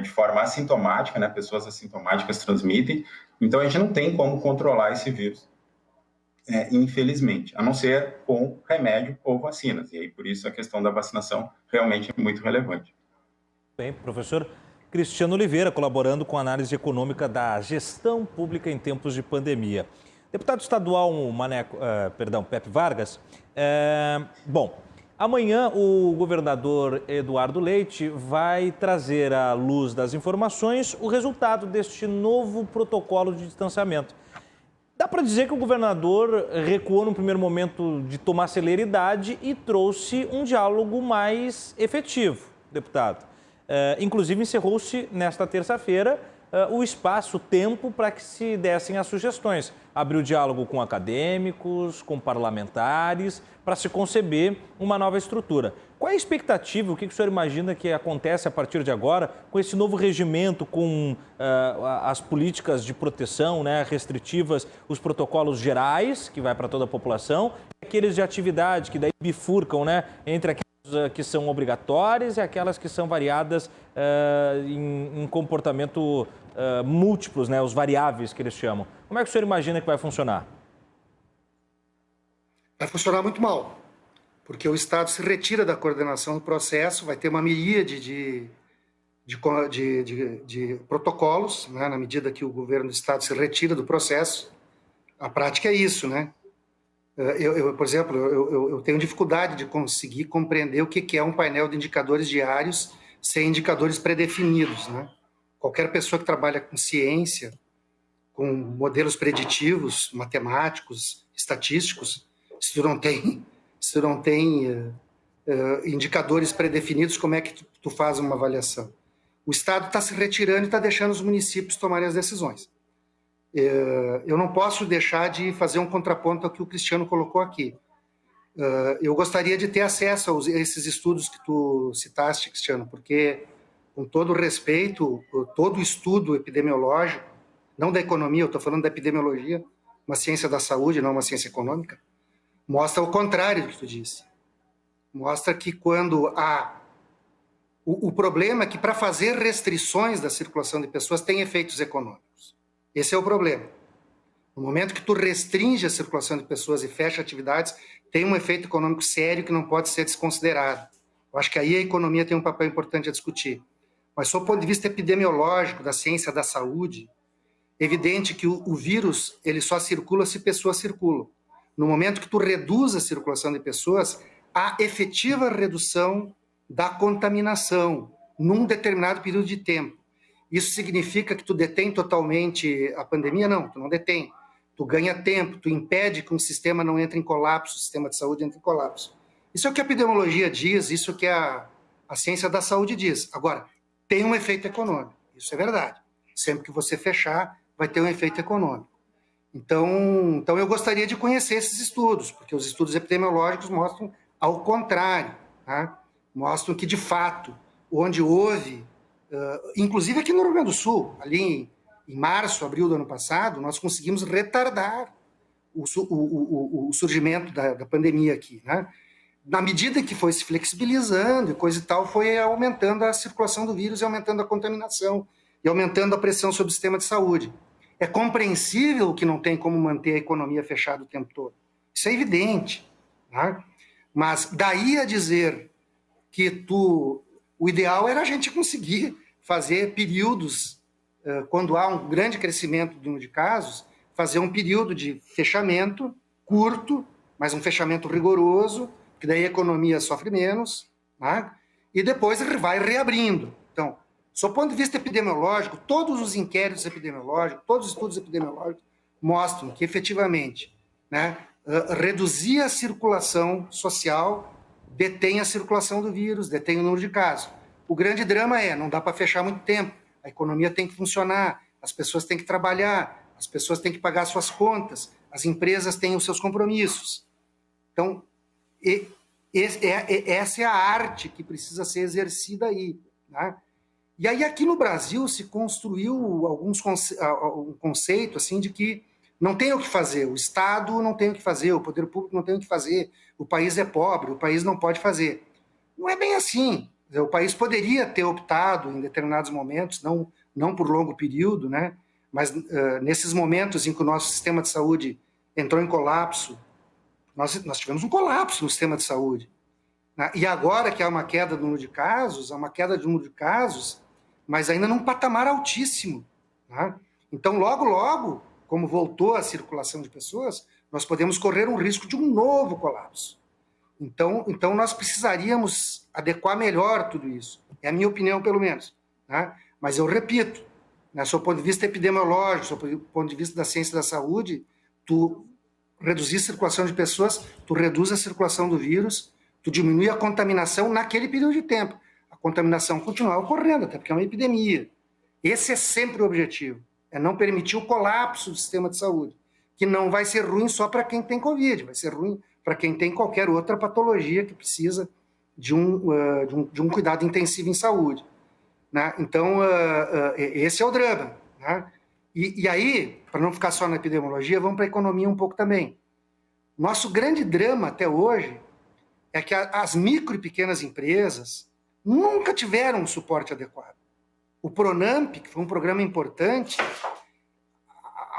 de forma assintomática, né? Pessoas assintomáticas transmitem, então a gente não tem como controlar esse vírus, infelizmente, a não ser com remédio ou vacinas, e aí por isso a questão da vacinação realmente é muito relevante. Bem, professor Cristiano Oliveira, colaborando com a análise econômica da gestão pública em tempos de pandemia. Deputado estadual Pepe Vargas, bom, amanhã o governador Eduardo Leite vai trazer à luz das informações o resultado deste novo protocolo de distanciamento. Dá para dizer que o governador recuou no primeiro momento de tomar celeridade e trouxe um diálogo mais efetivo, deputado. Inclusive, encerrou-se nesta terça-feira o espaço, o tempo para que se dessem as sugestões. Abriu diálogo com acadêmicos, com parlamentares, para se conceber uma nova estrutura. Qual é a expectativa, o que o senhor imagina que acontece a partir de agora com esse novo regimento, com as políticas de proteção, né, restritivas, os protocolos gerais, que vai para toda a população, e aqueles de atividade, que daí bifurcam, né, entre aquelas que são obrigatórias e aquelas que são variadas em comportamento múltiplos, né, os variáveis que eles chamam. Como é que o senhor imagina que vai funcionar? Vai funcionar muito mal, porque o Estado se retira da coordenação do processo, vai ter uma miríade de protocolos, né, na medida que o governo do Estado se retira do processo. A prática é isso, né? Por exemplo, eu tenho dificuldade de conseguir compreender o que é um painel de indicadores diários sem indicadores predefinidos, né? Qualquer pessoa que trabalha com ciência, com modelos preditivos, matemáticos, estatísticos, se tu não tem indicadores predefinidos, como é que tu faz uma avaliação? O Estado está se retirando e está deixando os municípios tomarem as decisões. Eu não posso deixar de fazer um contraponto ao que o Cristiano colocou aqui. Eu gostaria de ter acesso a esses estudos que tu citaste, Cristiano, porque, com todo respeito, todo estudo epidemiológico, não da economia, eu estou falando da epidemiologia, uma ciência da saúde, não uma ciência econômica, mostra o contrário do que tu disse. Mostra que quando há... O problema é que, para fazer restrições da circulação de pessoas, tem efeitos econômicos. Esse é o problema. No momento que tu restringe a circulação de pessoas e fecha atividades, tem um efeito econômico sério que não pode ser desconsiderado. Eu acho que aí a economia tem um papel importante a discutir. Mas, sob o ponto de vista epidemiológico, da ciência da saúde, é evidente que o vírus ele só circula se pessoas circulam. No momento que tu reduz a circulação de pessoas, há efetiva redução da contaminação num determinado período de tempo. Isso significa que tu detém totalmente a pandemia? Não, tu não detém. Tu ganha tempo, tu impede que um sistema não entre em colapso, o sistema de saúde entre em colapso. Isso é o que a epidemiologia diz, isso é o que a ciência da saúde diz. Agora, tem um efeito econômico, isso é verdade. Sempre que você fechar, vai ter um efeito econômico. Então eu gostaria de conhecer esses estudos, porque os estudos epidemiológicos mostram ao contrário, tá? Mostram que, de fato, onde houve... inclusive aqui no Rio Grande do Sul, ali em março, abril do ano passado, nós conseguimos retardar o surgimento da pandemia aqui, né? Na medida que foi se flexibilizando e coisa e tal, foi aumentando a circulação do vírus e aumentando a contaminação e aumentando a pressão sobre o sistema de saúde. É compreensível que não tem como manter a economia fechada o tempo todo. Isso é evidente, né? Mas daí a dizer que o ideal era a gente conseguir fazer períodos, quando há um grande crescimento do número de casos, fazer um período de fechamento curto, mas um fechamento rigoroso, que daí a economia sofre menos, né? E depois vai reabrindo. Então, sob o ponto de vista epidemiológico, todos os inquéritos epidemiológicos, todos os estudos epidemiológicos mostram que, efetivamente, né, reduzir a circulação social detém a circulação do vírus, detém o número de casos. O grande drama não dá para fechar muito tempo. A economia tem que funcionar, as pessoas têm que trabalhar, as pessoas têm que pagar suas contas, as empresas têm os seus compromissos. Então, essa é a arte que precisa ser exercida aí, né? E aí aqui no Brasil se construiu um conceito assim de que não tem o que fazer, o Estado não tem o que fazer, o poder público não tem o que fazer, o país é pobre, o país não pode fazer. Não é bem assim. O país poderia ter optado em determinados momentos, não por longo período, né? Mas nesses momentos em que o nosso sistema de saúde entrou em colapso, nós tivemos um colapso no sistema de saúde. Né? E agora que há uma queda do número de casos, mas ainda num patamar altíssimo. Né? Então, logo, como voltou a circulação de pessoas, nós podemos correr um risco de um novo colapso. Então nós precisaríamos adequar melhor tudo isso. É a minha opinião, pelo menos. Né? Mas eu repito, né, sob o ponto de vista epidemiológico, sob o ponto de vista da ciência da saúde, tu reduzir a circulação de pessoas, tu reduz a circulação do vírus, tu diminui a contaminação naquele período de tempo. A contaminação continuar ocorrendo, até porque é uma epidemia. Esse é sempre o objetivo, é não permitir o colapso do sistema de saúde, que não vai ser ruim só para quem tem Covid, vai ser ruim para quem tem qualquer outra patologia que precisa de um cuidado intensivo em saúde. Né? Então, esse é o drama. Né? E aí, para não ficar só na epidemiologia, vamos para a economia um pouco também. Nosso grande drama até hoje é que as micro e pequenas empresas nunca tiveram um suporte adequado. O Pronamp, que foi um programa importante,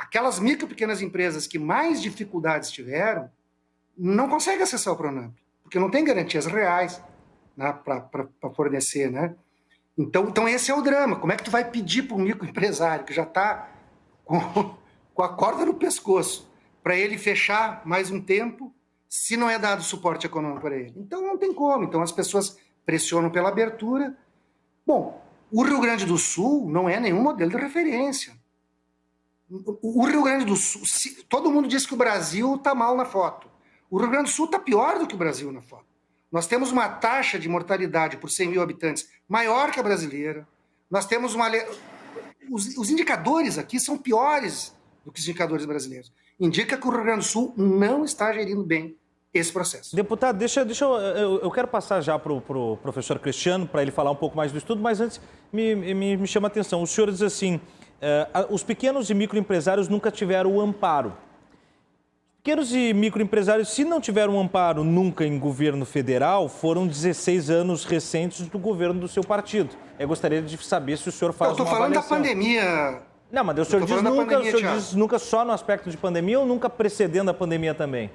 aquelas micro e pequenas empresas que mais dificuldades tiveram, não conseguem acessar o Pronamp, porque não tem garantias reais, né, para fornecer. Né? Então esse é o drama. Como é que tu vai pedir para um microempresário que já está com a corda no pescoço para ele fechar mais um tempo se não é dado suporte econômico para ele? Então não tem como. Então as pessoas pressionam pela abertura. Bom, o Rio Grande do Sul não é nenhum modelo de referência. O Rio Grande do Sul, todo mundo diz que o Brasil está mal na foto. O Rio Grande do Sul está pior do que o Brasil na foto. Nós temos uma taxa de mortalidade por 100 mil habitantes maior que a brasileira. Nós temos os indicadores aqui são piores do que os indicadores brasileiros. Indica que o Rio Grande do Sul não está gerindo bem esse processo. Deputado, eu quero passar já para o professor Cristiano, para ele falar um pouco mais do estudo, mas antes me chama a atenção. O senhor diz assim, os pequenos e microempresários nunca tiveram o amparo. Pequenos e microempresários, se não tiveram um amparo nunca em governo federal, foram 16 anos recentes do governo do seu partido. Eu gostaria de saber se o senhor faz uma avaliação. Eu estou falando da pandemia. Não, mas o senhor diz nunca só no aspecto de pandemia ou nunca precedendo a pandemia também?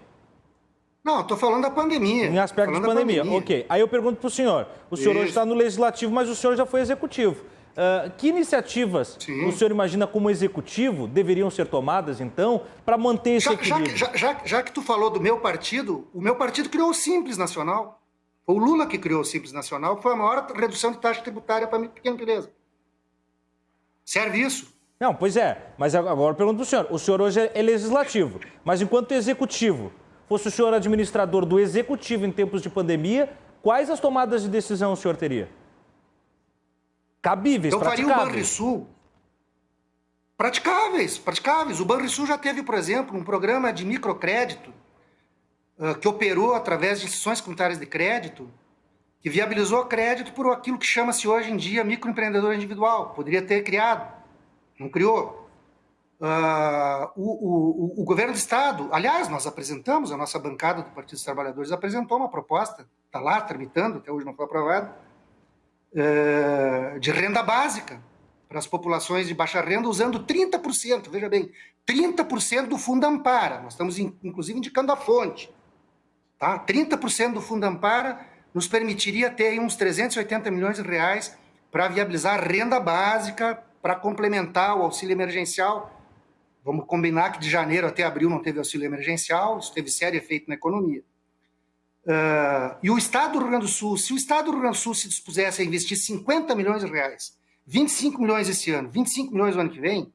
Não, estou falando da pandemia. Em aspecto de pandemia, ok. Aí eu pergunto para o senhor hoje está no legislativo, mas o senhor já foi executivo. Que iniciativas o senhor imagina como executivo deveriam ser tomadas, então, para manter esse equilíbrio? Já que tu falou do meu partido, o meu partido criou o Simples Nacional. Foi o Lula que criou o Simples Nacional, que foi a maior redução de taxa tributária para a pequena empresa. Serve isso? Não, pois é. Mas agora eu pergunto para o senhor. O senhor hoje é legislativo, mas enquanto executivo, fosse o senhor administrador do executivo em tempos de pandemia, quais as tomadas de decisão o senhor teria? Cabíveis, praticáveis. Eu faria o Banrisul. Praticáveis. O Banrisul já teve, por exemplo, um programa de microcrédito que operou através de instituições comunitárias de crédito, que viabilizou crédito por aquilo que chama-se hoje em dia microempreendedor individual. Poderia ter criado, não criou. O governo do Estado, aliás, nós apresentamos, a nossa bancada do Partido dos Trabalhadores apresentou uma proposta, está lá tramitando, até hoje não foi aprovado, de renda básica para as populações de baixa renda, usando 30%, veja bem, 30% do Fundo Ampara. Nós estamos, inclusive, indicando a fonte. Tá? 30% do Fundo Ampara nos permitiria ter uns 380 milhões de reais para viabilizar a renda básica, para complementar o auxílio emergencial. Vamos combinar que de janeiro até abril não teve auxílio emergencial, isso teve sério efeito na economia. E o Estado do Rio Grande do Sul, se o Estado do Rio Grande do Sul se dispusesse a investir 50 milhões de reais, 25 milhões esse ano, 25 milhões no ano que vem,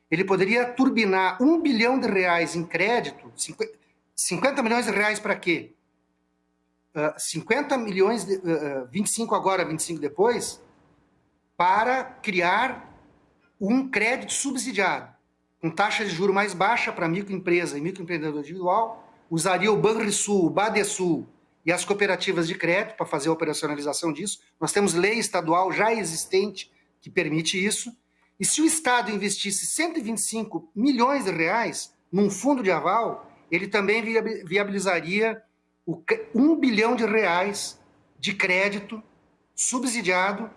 ele poderia turbinar 1 bilhão de reais em crédito, 50 milhões de reais para quê? 50 milhões, 25 agora, 25 depois, para criar um crédito subsidiado, com taxa de juros mais baixa para microempresa e microempreendedor individual, usaria o Banrisul, o Badesul e as cooperativas de crédito para fazer a operacionalização disso. Nós temos lei estadual já existente que permite isso. E se o Estado investisse 125 milhões de reais num fundo de aval, ele também viabilizaria 1 bilhão de reais de crédito subsidiado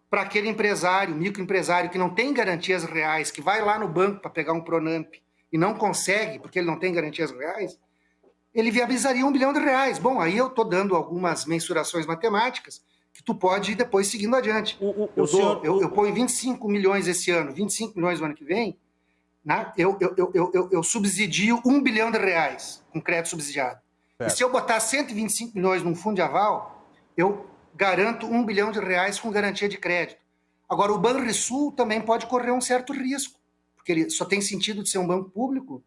para aquele empresário, microempresário que não tem garantias reais, que vai lá no banco para pegar um Pronamp e não consegue, porque ele não tem garantias reais, ele viabilizaria 1 bilhão de reais. Bom, aí eu estou dando algumas mensurações matemáticas que tu pode ir depois seguindo adiante. Eu ponho 25 milhões esse ano, 25 milhões no ano que vem, né? Eu subsidio 1 bilhão de reais com crédito subsidiado. Certo. E se eu botar 125 milhões num fundo de aval, eu garanto 1 bilhão de reais com garantia de crédito. Agora, o Banrisul também pode correr um certo risco, porque ele só tem sentido de ser um banco público,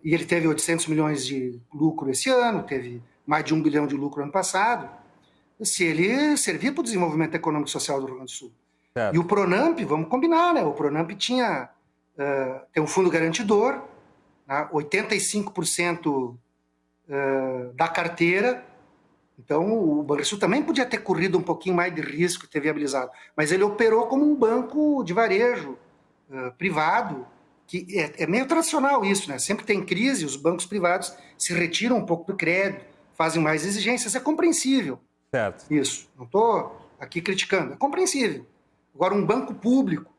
e ele teve 800 milhões de lucro esse ano, teve mais de 1 bilhão de lucro ano passado, se ele servir para o desenvolvimento econômico e social do Rio Grande do Sul. Certo. E o Pronamp, vamos combinar, né? O Pronamp tem um fundo garantidor, né? 85% da carteira. Então, o Banrisul também podia ter corrido um pouquinho mais de risco e ter viabilizado, mas ele operou como um banco de varejo privado, que é meio tradicional isso, né? Sempre tem crise, os bancos privados se retiram um pouco do crédito, fazem mais exigências, é compreensível. Certo. Isso, não estou aqui criticando, é compreensível. Agora, um banco público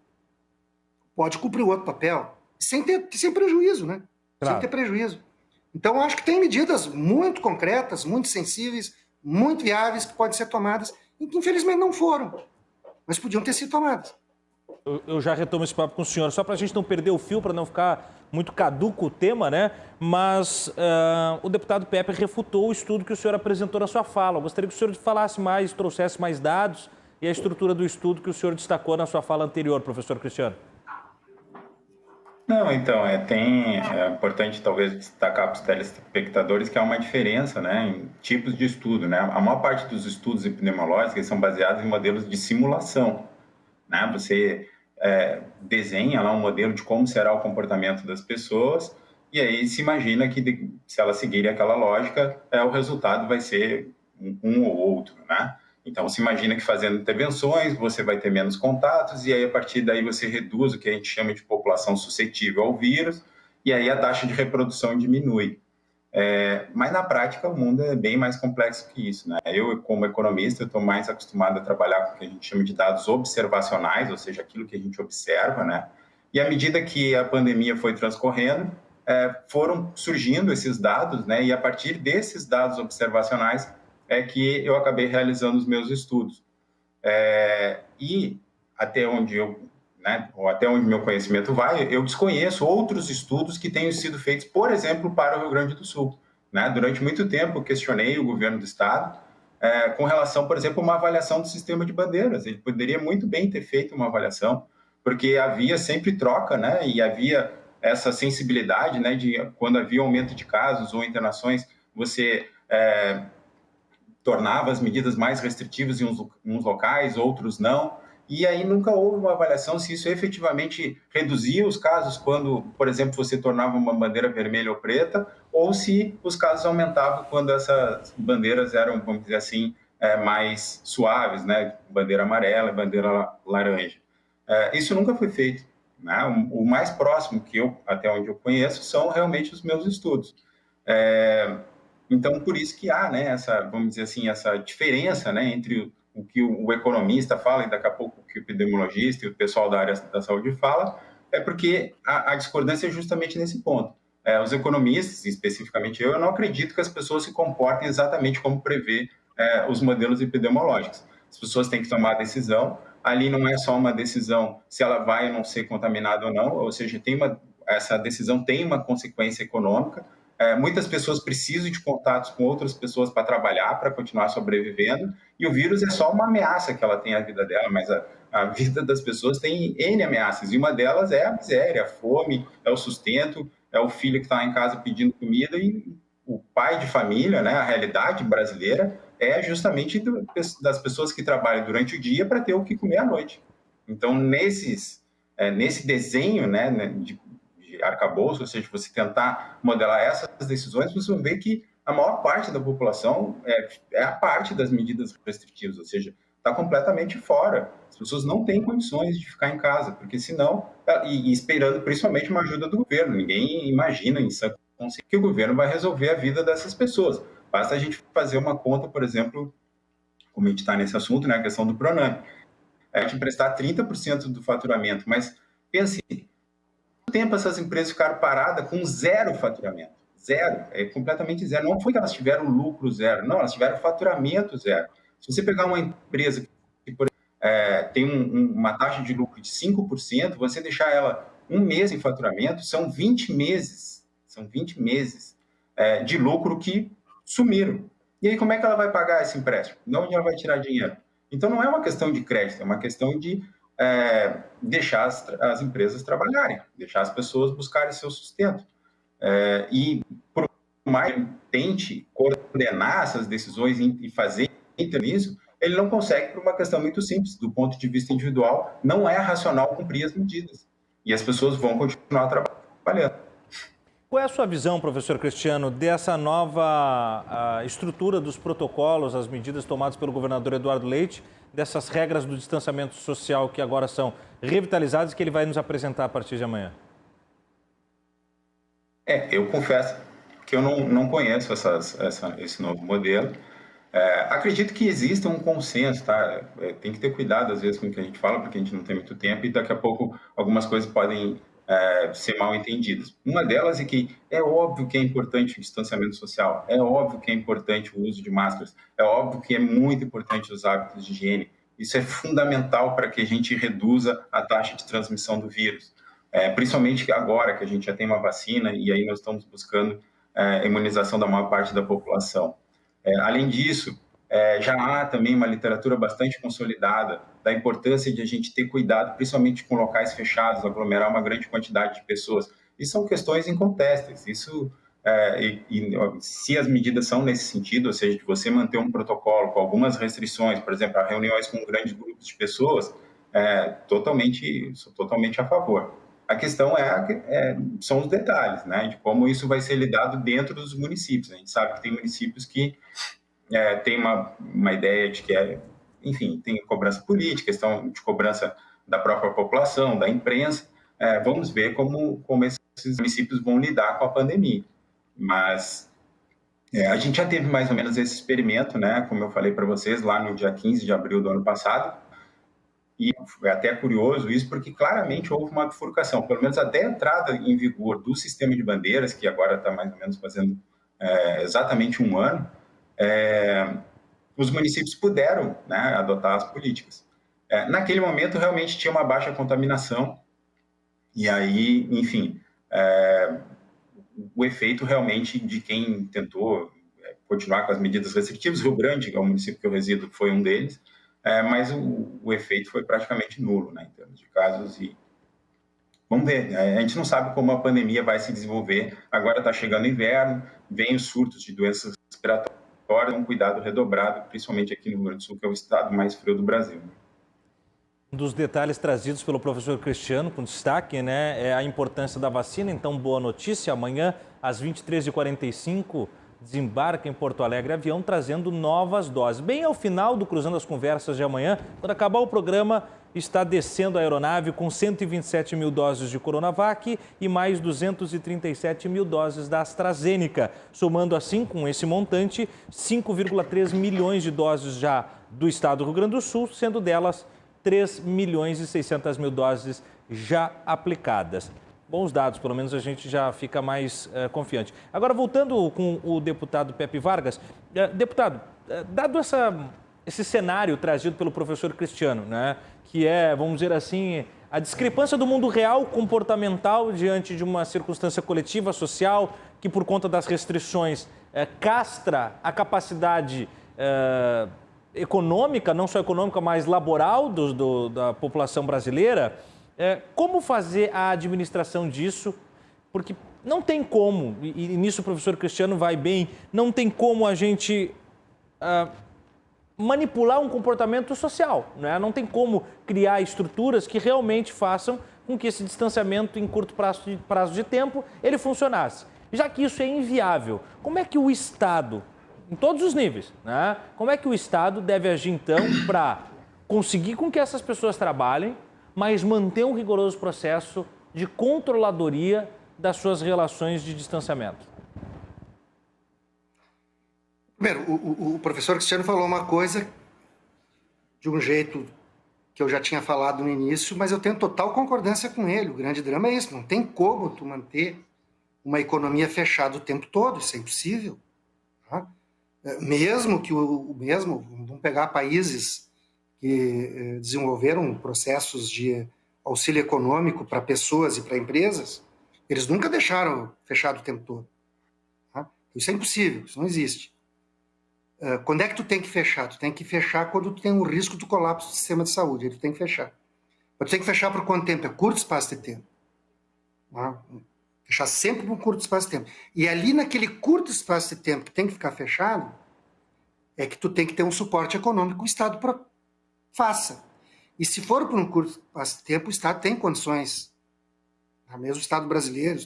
pode cumprir outro papel sem prejuízo, né? Claro. Sem ter prejuízo. Então, eu acho que tem medidas muito concretas, muito sensíveis, muito viáveis que podem ser tomadas e que, infelizmente, não foram, mas podiam ter sido tomadas. Eu já retomo esse papo com o senhor, só para a gente não perder o fio, para não ficar muito caduco o tema, né? Mas o deputado Pepe refutou o estudo que o senhor apresentou na sua fala. Eu gostaria que o senhor falasse mais, trouxesse mais dados e a estrutura do estudo que o senhor destacou na sua fala anterior, professor Cristiano. Não, então, é importante talvez destacar para os telespectadores que há uma diferença, né, em tipos de estudo, né? A maior parte dos estudos epidemiológicos são baseados em modelos de simulação, né? Você desenha lá um modelo de como será o comportamento das pessoas e aí se imagina que se elas seguirem aquela lógica, o resultado vai ser um ou outro, né? Então, se imagina que fazendo intervenções, você vai ter menos contatos, e aí, a partir daí, você reduz o que a gente chama de população suscetível ao vírus, e aí a taxa de reprodução diminui. Mas, na prática, o mundo é bem mais complexo que isso, né? Eu, como economista, estou mais acostumado a trabalhar com o que a gente chama de dados observacionais, ou seja, aquilo que a gente observa, né? E, à medida que a pandemia foi transcorrendo, foram surgindo esses dados, né? E, a partir desses dados observacionais, é que eu acabei realizando os meus estudos. E até onde até onde meu conhecimento vai, eu desconheço outros estudos que tenham sido feitos, por exemplo, para o Rio Grande do Sul, né? Durante muito tempo, eu questionei o governo do estado com relação, por exemplo, a uma avaliação do sistema de bandeiras. Ele poderia muito bem ter feito uma avaliação, porque havia sempre troca, né? E havia essa sensibilidade, né? De quando havia aumento de casos ou internações, você tornava as medidas mais restritivas em uns locais, outros não, e aí nunca houve uma avaliação se isso efetivamente reduzia os casos quando, por exemplo, você tornava uma bandeira vermelha ou preta, ou se os casos aumentavam quando essas bandeiras eram, vamos dizer assim, mais suaves, né? Bandeira amarela, bandeira laranja. Isso nunca foi feito, né? O mais próximo que até onde eu conheço, são realmente os meus estudos. Então, por isso que há, né, vamos dizer assim, essa diferença, né, entre o que o economista fala e daqui a pouco o que o epidemiologista e o pessoal da área da saúde fala, porque a discordância é justamente nesse ponto. Os economistas, especificamente eu não acredito que as pessoas se comportem exatamente como prevê os modelos epidemiológicos. As pessoas têm que tomar a decisão, ali não é só uma decisão se ela vai ou não ser contaminada ou não, ou seja, essa decisão tem uma consequência econômica. Muitas pessoas precisam de contatos com outras pessoas para trabalhar, para continuar sobrevivendo, e o vírus é só uma ameaça que ela tem à vida dela, mas a vida das pessoas tem N ameaças, e uma delas é a miséria, a fome, é o sustento, é o filho que está em casa pedindo comida, e o pai de família, né, a realidade brasileira é justamente das pessoas que trabalham durante o dia para ter o que comer à noite. Então, nesse desenho, né, de arcabouço, ou seja, você tentar modelar essas decisões, você vai ver que a maior parte da população é a parte das medidas restritivas, ou seja, está completamente fora. As pessoas não têm condições de ficar em casa, porque senão, e esperando principalmente uma ajuda do governo, ninguém imagina em sã consciência que o governo vai resolver a vida dessas pessoas. Basta a gente fazer uma conta, por exemplo, como a gente está nesse assunto, né, a questão do Pronamp. A gente emprestar 30% do faturamento, mas pense, quanto tempo essas empresas ficaram paradas com zero faturamento? Zero, completamente zero. Não foi que elas tiveram lucro zero, não, elas tiveram faturamento zero. Se você pegar uma empresa que tem uma taxa de lucro de 5%, você deixar ela um mês em faturamento, são 20 meses de lucro que sumiram. E aí, como é que ela vai pagar esse empréstimo? De onde ela vai tirar dinheiro? Então, não é uma questão de crédito, é uma questão de deixar as empresas trabalharem, deixar as pessoas buscarem seu sustento. E, por mais que tente coordenar essas decisões e fazer isso, ele não consegue por uma questão muito simples. Do ponto de vista individual, não é racional cumprir as medidas. E as pessoas vão continuar trabalhando. Qual é a sua visão, professor Cristiano, dessa nova estrutura dos protocolos, as medidas tomadas pelo governador Eduardo Leite, dessas regras do distanciamento social que agora são revitalizadas e que ele vai nos apresentar a partir de amanhã? Eu confesso que eu não conheço esse novo modelo. Acredito que exista um consenso, tá? Tem que ter cuidado, às vezes, com o que a gente fala, porque a gente não tem muito tempo e daqui a pouco algumas coisas podem ser mal entendidas. Uma delas é que é óbvio que é importante o distanciamento social, é óbvio que é importante o uso de máscaras, é óbvio que é muito importante os hábitos de higiene. Isso é fundamental para que a gente reduza a taxa de transmissão do vírus. Principalmente agora que a gente já tem uma vacina e aí nós estamos buscando a imunização da maior parte da população. Além disso, já há também uma literatura bastante consolidada da importância de a gente ter cuidado, principalmente com locais fechados, aglomerar uma grande quantidade de pessoas. E são questões incontestáveis. Isso, se as medidas são nesse sentido, ou seja, de você manter um protocolo com algumas restrições, por exemplo, a reuniões com grandes grupos de pessoas, sou totalmente a favor. A questão são os detalhes, né, de como isso vai ser lidado dentro dos municípios. A gente sabe que tem municípios que tem uma ideia de que enfim, tem cobrança política, questão de cobrança da própria população, da imprensa. Vamos ver como esses municípios vão lidar com a pandemia. Mas a gente já teve mais ou menos esse experimento, né, como eu falei para vocês, lá no dia 15 de abril do ano passado. E é até curioso isso, porque claramente houve uma bifurcação, pelo menos até a entrada em vigor do sistema de bandeiras, que agora está mais ou menos fazendo exatamente um ano, os municípios puderam, né, adotar as políticas. Naquele momento, realmente tinha uma baixa contaminação, e aí, enfim, o efeito realmente de quem tentou continuar com as medidas restritivas, Rio Grande, que é o município que eu resido, foi um deles, mas o efeito foi praticamente nulo, né, em termos de casos. E vamos ver, a gente não sabe como a pandemia vai se desenvolver. Agora está chegando o inverno, vem os surtos de doenças respiratórias, um cuidado redobrado, principalmente aqui no Rio Grande do Sul, que é o estado mais frio do Brasil. Um dos detalhes trazidos pelo professor Cristiano, com destaque, né, é a importância da vacina. Então, boa notícia, amanhã, às 23h45, desembarca em Porto Alegre avião trazendo novas doses. Bem ao final do Cruzando as Conversas de amanhã, quando acabar o programa, está descendo a aeronave com 127 mil doses de Coronavac e mais 237 mil doses da AstraZeneca, somando assim, com esse montante, 5,3 milhões de doses já do estado do Rio Grande do Sul, sendo delas 3 milhões e 600 mil doses já aplicadas. Bons dados, pelo menos a gente já fica mais confiante. Agora, voltando com o deputado Pepe Vargas. Deputado, dado esse cenário trazido pelo professor Cristiano, né, que é, vamos dizer assim, a discrepância do mundo real comportamental diante de uma circunstância coletiva, social, que por conta das restrições castra a capacidade econômica, não só econômica, mas laboral da população brasileira. Como fazer a administração disso? Porque não tem como, e nisso o professor Cristiano vai bem, não tem como a gente manipular um comportamento social, né? Não tem como criar estruturas que realmente façam com que esse distanciamento em curto prazo de tempo ele funcionasse. Já que isso é inviável, como é que o Estado, em todos os níveis, né? Como é que o Estado deve agir então para conseguir com que essas pessoas trabalhem, mas manter um rigoroso processo de controladoria das suas relações de distanciamento? Primeiro, o professor Cristiano falou uma coisa de um jeito que eu já tinha falado no início, mas eu tenho total concordância com ele. O grande drama é isso, não tem como tu manter uma economia fechada o tempo todo, isso é impossível. Tá? Mesmo que vamos pegar países que desenvolveram processos de auxílio econômico para pessoas e para empresas, eles nunca deixaram fechado o tempo todo. Tá? Isso é impossível, isso não existe. Quando é que tu tem que fechar? Tu tem que fechar quando tu tem um risco do colapso do sistema de saúde, aí tu tem que fechar. Mas tu tem que fechar por quanto tempo? É curto espaço de tempo. Tá? Fechar sempre por um curto espaço de tempo. E ali naquele curto espaço de tempo que tem que ficar fechado, é que tu tem que ter um suporte econômico que o Estado faça. E se for por um curto espaço de tempo, o Estado tem condições. Mesmo o Estado brasileiro,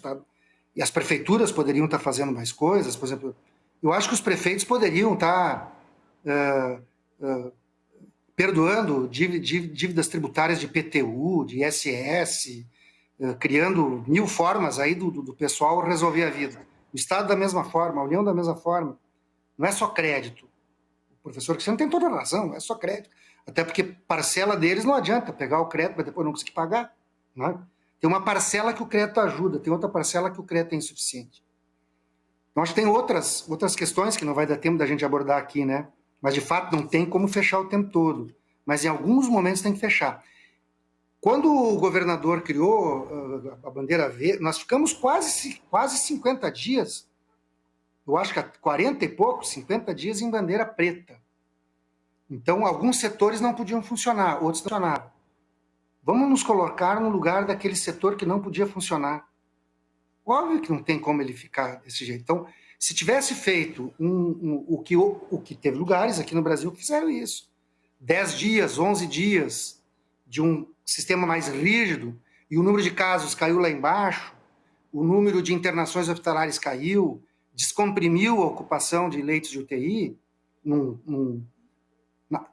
e as prefeituras poderiam estar fazendo mais coisas. Por exemplo, eu acho que os prefeitos poderiam estar perdoando dívidas tributárias de IPTU, de ISS, criando 1000 formas aí do pessoal resolver a vida. O Estado da mesma forma, a União da mesma forma. Não é só crédito. O professor Cristiano tem toda a razão, não é só crédito. Até porque parcela deles não adianta pegar o crédito, mas depois não conseguir pagar. Não é? Tem uma parcela que o crédito ajuda, tem outra parcela que o crédito é insuficiente. Então, acho que tem outras questões que não vai dar tempo da gente abordar aqui, né? Mas, de fato, não tem como fechar o tempo todo. Mas, em alguns momentos, tem que fechar. Quando o governador criou a bandeira verde, nós ficamos quase 50 dias, eu acho que 40 e poucos, 50 dias em bandeira preta. Então, alguns setores não podiam funcionar, outros funcionaram. Vamos nos colocar no lugar daquele setor que não podia funcionar. Óbvio que não tem como ele ficar desse jeito. Então, se tivesse feito o que teve lugares aqui no Brasil que fizeram isso, 10 dias, 11 dias de um sistema mais rígido, e o número de casos caiu lá embaixo, o número de internações hospitalares caiu, descomprimiu a ocupação de leitos de UTI.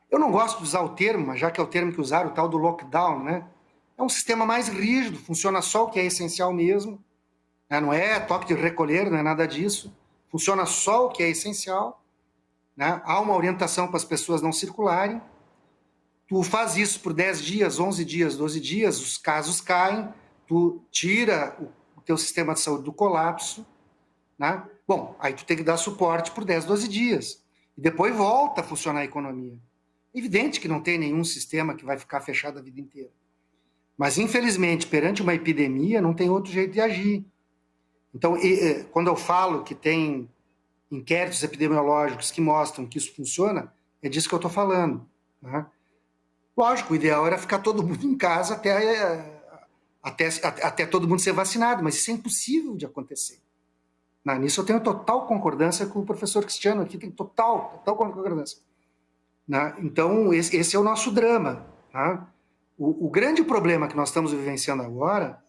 Eu não gosto de usar o termo, mas já que é o termo que usaram, o tal do lockdown, né? É um sistema mais rígido, funciona só o que é essencial mesmo. Não é toque de recolher, não é nada disso. Funciona só o que é essencial. Né? Há uma orientação para as pessoas não circularem. Tu faz isso por 10 dias, 11 dias, 12 dias, os casos caem, tu tira o teu sistema de saúde do colapso. Né? Bom, aí tu tem que dar suporte por 10, 12 dias. E depois volta a funcionar a economia. Evidente que não tem nenhum sistema que vai ficar fechado a vida inteira. Mas, infelizmente, perante uma epidemia, não tem outro jeito de agir. Então, quando eu falo que tem inquéritos epidemiológicos que mostram que isso funciona, é disso que eu estou falando. Né? Lógico, o ideal era ficar todo mundo em casa até todo mundo ser vacinado, mas isso é impossível de acontecer. Nisso eu tenho total concordância com o professor Cristiano aqui, tem total concordância. Né? Então, esse é o nosso drama. Né? O grande problema que nós estamos vivenciando agora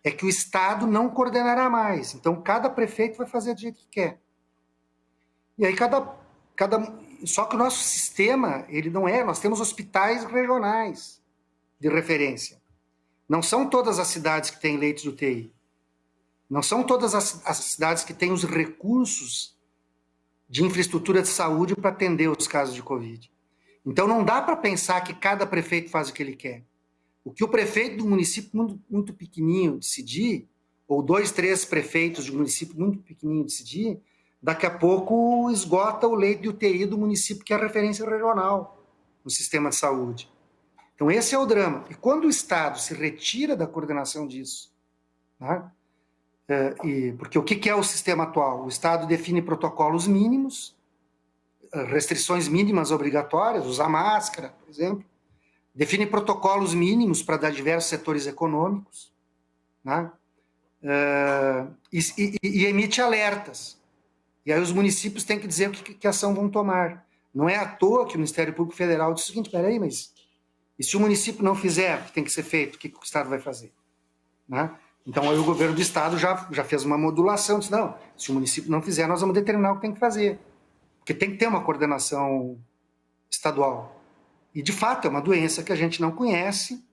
é que o Estado não coordenará mais. Então, cada prefeito vai fazer do jeito que quer. E aí, só que o nosso sistema, ele não é... Nós temos hospitais regionais de referência. Não são todas as cidades que têm leitos de UTI. Não são todas as cidades que têm os recursos de infraestrutura de saúde para atender os casos de Covid. Então, não dá para pensar que cada prefeito faz o que ele quer. O que o prefeito do município muito pequenininho decidir, ou 2, 3 prefeitos de um município muito pequenininho decidir, daqui a pouco esgota o leito de UTI do município que é a referência regional no sistema de saúde. Então esse é o drama. E quando o Estado se retira da coordenação disso, né, porque o que é o sistema atual? O Estado define protocolos mínimos, restrições mínimas obrigatórias, usar máscara, por exemplo, define protocolos mínimos para diversos setores econômicos, né? e emite alertas. E aí os municípios têm que dizer que ação vão tomar. Não é à toa que o Ministério Público Federal diz o seguinte: peraí, mas e se o município não fizer o que tem que ser feito, o que o Estado vai fazer? Né? Então aí o governo do Estado já fez uma modulação, disse: não, se o município não fizer, nós vamos determinar o que tem que fazer. Porque tem que ter uma coordenação estadual. E, de fato, é uma doença que a gente não conhece.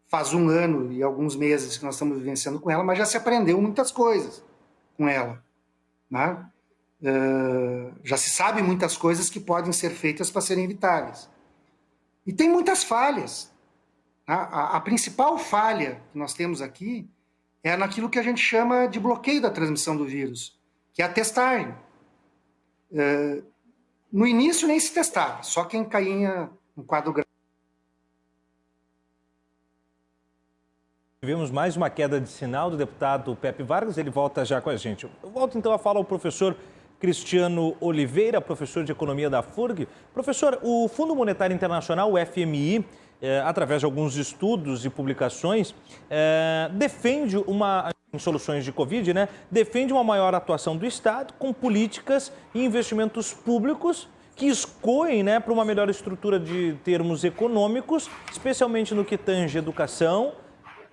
Faz 1 ano e alguns meses que nós estamos vivenciando com ela, mas já se aprendeu muitas coisas com ela. Né? Já se sabe muitas coisas que podem ser feitas para serem evitáveis. E tem muitas falhas. A principal falha que nós temos aqui é naquilo que a gente chama de bloqueio da transmissão do vírus, que é a testagem. No início nem se testava, só quem caía no quadro grave. Tivemos mais uma queda de sinal do deputado Pepe Vargas, ele volta já com a gente. Eu volto então a falar ao professor Cristiano Oliveira, professor de Economia da FURG. Professor, o Fundo Monetário Internacional, o FMI, através de alguns estudos e publicações, defende em soluções de Covid, né? Defende uma maior atuação do Estado com políticas e investimentos públicos que escoem, né, para uma melhor estrutura de termos econômicos, especialmente no que tange educação,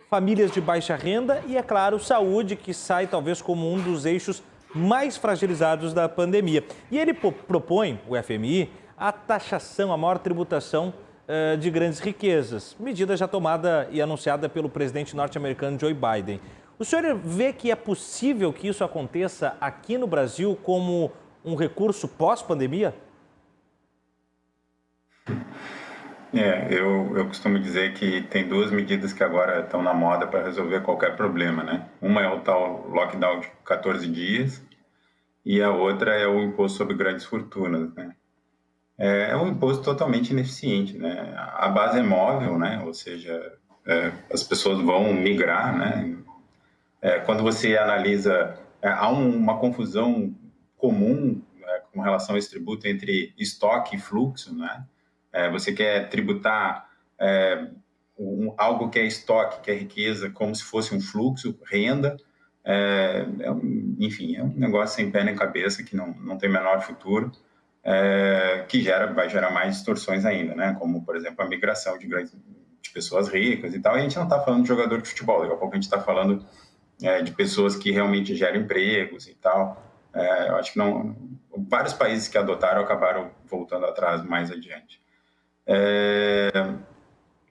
famílias de baixa renda e, é claro, saúde, que sai talvez como um dos eixos mais fragilizados da pandemia. E ele propõe, o FMI, a taxação, a maior tributação de grandes riquezas, medida já tomada e anunciada pelo presidente norte-americano Joe Biden. O senhor vê que é possível que isso aconteça aqui no Brasil como um recurso pós-pandemia? Eu costumo dizer que tem 2 medidas que agora estão na moda para resolver qualquer problema, né? Uma é o tal lockdown de 14 dias e a outra é o imposto sobre grandes fortunas, né? É um imposto totalmente ineficiente, né? A base é móvel, né? Ou seja, as pessoas vão migrar, né? Quando você analisa, há uma confusão comum com relação a esse tributo entre estoque e fluxo, né? Você quer tributar algo que é estoque, que é riqueza, como se fosse um fluxo, renda. Enfim, é um negócio sem pé nem cabeça, que não tem o menor futuro, que vai gerar mais distorções ainda, né? Como, por exemplo, a migração de pessoas ricas e tal. E a gente não está falando de jogador de futebol, daqui a pouco a gente está falando de pessoas que realmente geram empregos e tal. Eu acho que vários países que adotaram acabaram voltando atrás mais adiante.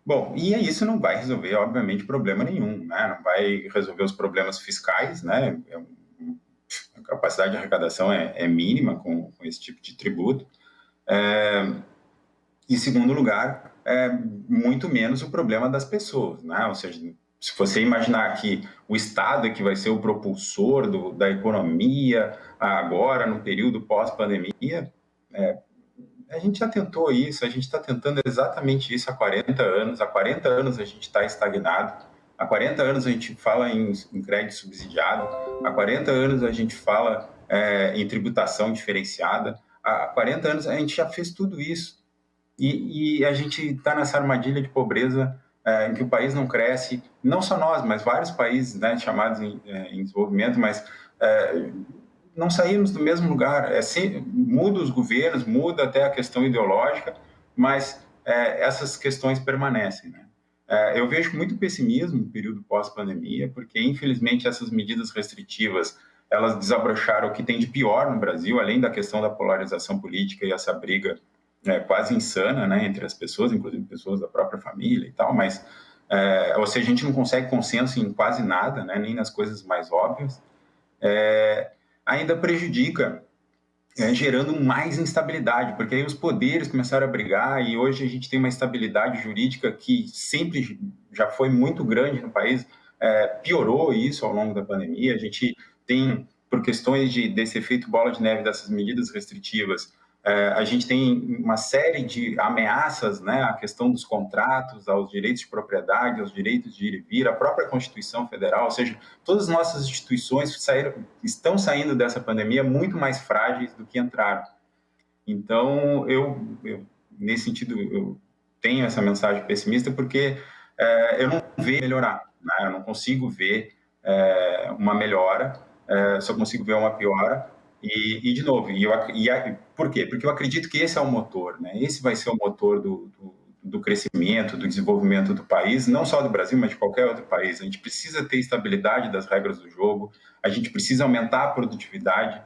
Bom, e isso não vai resolver, obviamente, problema nenhum, né? Não vai resolver os problemas fiscais, né? A capacidade de arrecadação é mínima com esse tipo de tributo. Em segundo lugar, muito menos o problema das pessoas, né? Ou seja, se você imaginar que o Estado é que vai ser o propulsor da economia agora, no período pós-pandemia, a gente já tentou isso, a gente está tentando exatamente isso há 40 anos. Há 40 anos a gente está estagnado. Há 40 anos a gente fala em crédito subsidiado. Há 40 anos a gente fala em tributação diferenciada. Há 40 anos a gente já fez tudo isso. E a gente está nessa armadilha de pobreza em que o país não cresce. Não só nós, mas vários países, né, chamados em desenvolvimento, mas... não saímos do mesmo lugar, muda os governos, muda até a questão ideológica, mas essas questões permanecem, né? Eu vejo muito pessimismo no período pós-pandemia, porque infelizmente essas medidas restritivas, elas desabrocharam o que tem de pior no Brasil, além da questão da polarização política e essa briga quase insana, né, entre as pessoas, inclusive pessoas da própria família e tal, mas, ou seja, a gente não consegue consenso em quase nada, né, nem nas coisas mais óbvias. Ainda prejudica, gerando mais instabilidade, porque aí os poderes começaram a brigar e hoje a gente tem uma instabilidade jurídica que sempre já foi muito grande no país, piorou isso ao longo da pandemia. A gente tem, por questões desse efeito bola de neve dessas medidas restritivas, a gente tem uma série de ameaças, né, à questão dos contratos, aos direitos de propriedade, aos direitos de ir e vir, à própria Constituição Federal, ou seja, todas as nossas instituições estão saindo dessa pandemia muito mais frágeis do que entraram. Então, nesse sentido, eu tenho essa mensagem pessimista porque eu não vejo melhorar, né? Eu não consigo ver uma melhora, só consigo ver uma piora. E de novo, por quê? Porque eu acredito que esse é o motor, né? Esse vai ser o motor do crescimento, do desenvolvimento do país, não só do Brasil, mas de qualquer outro país. A gente precisa ter estabilidade das regras do jogo, a gente precisa aumentar a produtividade.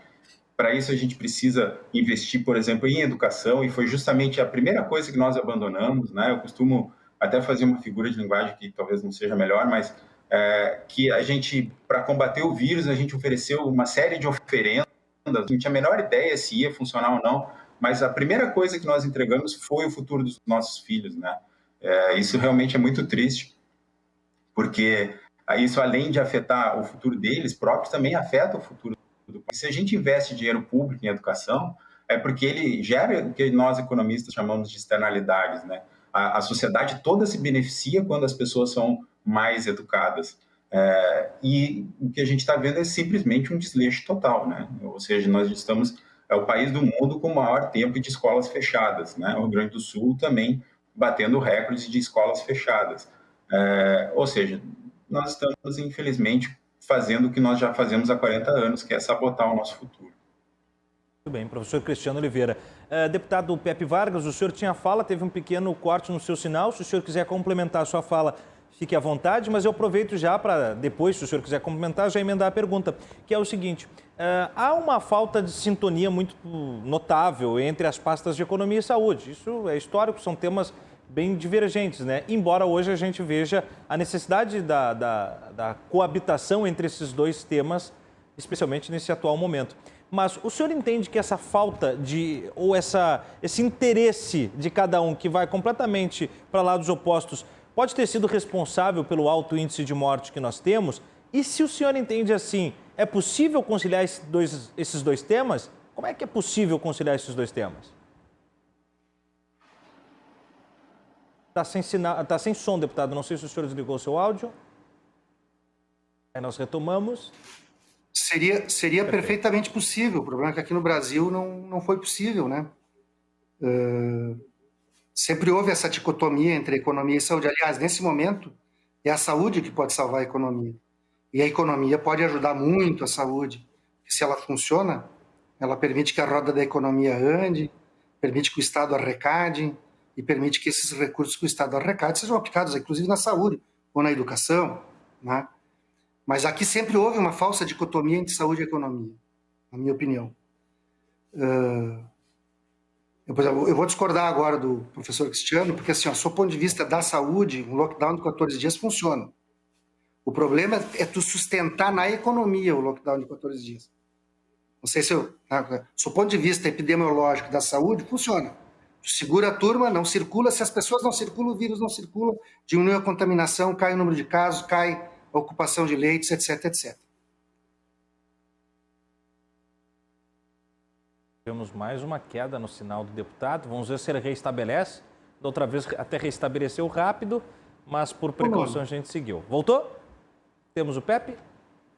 Para isso, a gente precisa investir, por exemplo, em educação, e foi justamente a primeira coisa que nós abandonamos, né? Eu costumo até fazer uma figura de linguagem que talvez não seja melhor, mas que a gente, para combater o vírus, a gente ofereceu uma série de oferendas, não tinha a menor ideia se ia funcionar ou não, mas a primeira coisa que nós entregamos foi o futuro dos nossos filhos, né? Isso realmente é muito triste, porque isso, além de afetar o futuro deles próprios, também afeta o futuro do país. Se a gente investe dinheiro público em educação, é porque ele gera o que nós economistas chamamos de externalidades, né? A sociedade toda se beneficia quando as pessoas são mais educadas. E o que a gente está vendo é simplesmente um desleixo total, né? Ou seja, nós estamos o país do mundo com o maior tempo de escolas fechadas, né? O Rio Grande do Sul também batendo recordes de escolas fechadas. Ou seja, nós estamos, infelizmente, fazendo o que nós já fazemos há 40 anos, que é sabotar o nosso futuro. Muito bem, professor Cristiano Oliveira. Deputado Pepe Vargas, o senhor tinha fala, teve um pequeno corte no seu sinal. Se o senhor quiser complementar a sua fala, fique à vontade, mas eu aproveito já para depois, se o senhor quiser complementar, já emendar a pergunta, que é o seguinte: há uma falta de sintonia muito notável entre as pastas de economia e saúde. Isso é histórico, são temas bem divergentes, né? Embora hoje a gente veja a necessidade da coabitação entre esses dois temas, especialmente nesse atual momento. Mas o senhor entende que essa falta ou esse interesse de cada um, que vai completamente para lados opostos, pode ter sido responsável pelo alto índice de morte que nós temos? E se o senhor entende assim, é possível conciliar esses dois temas? Como é que é possível conciliar esses dois temas? Está sem som, deputado. Não sei se o senhor desligou o seu áudio. Aí nós retomamos. Seria perfeitamente possível. O problema é que aqui no Brasil não foi possível, né? Sempre houve essa dicotomia entre economia e saúde. Aliás, nesse momento, é a saúde que pode salvar a economia. E a economia pode ajudar muito a saúde. Porque se ela funciona, ela permite que a roda da economia ande, permite que o Estado arrecade e permite que esses recursos que o Estado arrecade sejam aplicados, inclusive na saúde ou na educação, né? Mas aqui sempre houve uma falsa dicotomia entre saúde e economia, na minha opinião. Eu vou discordar agora do professor Cristiano, porque, assim, sob o ponto de vista da saúde, um lockdown de 14 dias funciona. O problema é tu sustentar na economia o lockdown de 14 dias. Não sei se sob o ponto de vista epidemiológico da saúde, funciona. Tu segura a turma, não circula. Se as pessoas não circulam, o vírus não circula, diminui a contaminação, cai o número de casos, cai a ocupação de leitos, etc, etc. Temos mais uma queda no sinal do deputado. Vamos ver se ele reestabelece. Da outra vez até restabeleceu rápido, mas por precaução a gente seguiu. Voltou? Temos o Pepe?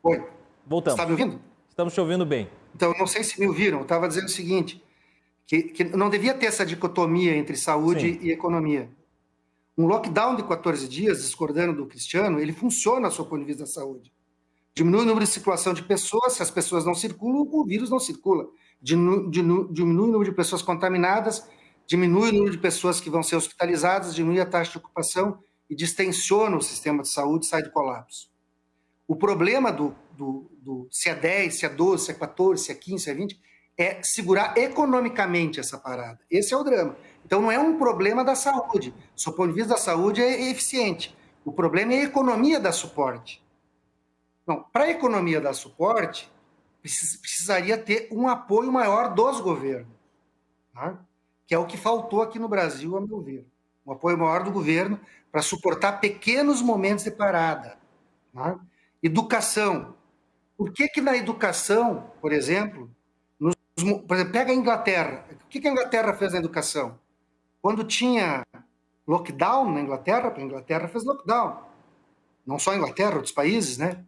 Oi. Voltamos. Está me ouvindo? Estamos te ouvindo bem. Então, não sei se me ouviram. Eu estava dizendo o seguinte, que não devia ter essa dicotomia entre saúde Sim. e economia. Um lockdown de 14 dias, discordando do Cristiano, ele funciona sob o ponto de vista da saúde. Diminui o número de circulação de pessoas, se as pessoas não circulam, o vírus não circula. Diminui o número de pessoas contaminadas, diminui o número de pessoas que vão ser hospitalizadas, diminui a taxa de ocupação e distensiona o sistema de saúde, sai do colapso. O problema se é 10, se é 12, se é 14, se é 15, se é 20, é segurar economicamente essa parada. Esse é o drama. Então não é um problema da saúde. Do ponto de vista da saúde é eficiente. O problema é a economia dar suporte. Então, para a economia dar suporte, precisaria ter um apoio maior dos governos, tá? Que é o que faltou aqui no Brasil, a meu ver. Um apoio maior do governo para suportar pequenos momentos de parada. Tá? Educação. Por que na educação, por exemplo, pega a Inglaterra. O que a Inglaterra fez na educação? Quando tinha lockdown na Inglaterra, a Inglaterra fez lockdown. Não só a Inglaterra, outros países, né?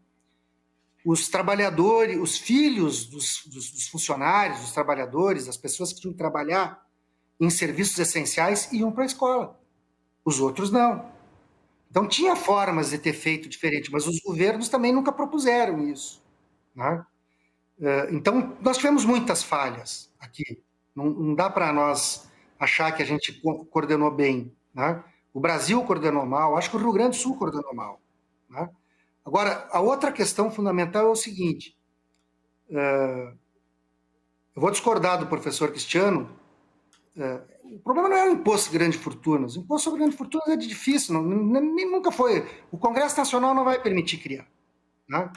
Os trabalhadores, os filhos dos funcionários, dos trabalhadores, das pessoas que tinham que trabalhar em serviços essenciais, iam para a escola. Os outros não. Então, tinha formas de ter feito diferente, mas os governos também nunca propuseram isso, né? Então, nós tivemos muitas falhas aqui. Não dá para nós achar que a gente coordenou bem, né? O Brasil coordenou mal, acho que o Rio Grande do Sul coordenou mal, né? Agora, a outra questão fundamental é o seguinte, eu vou discordar do professor Cristiano, o problema não é o imposto de grandes fortunas, o imposto sobre grandes fortunas é difícil, nunca foi, o Congresso Nacional não vai permitir criar, né?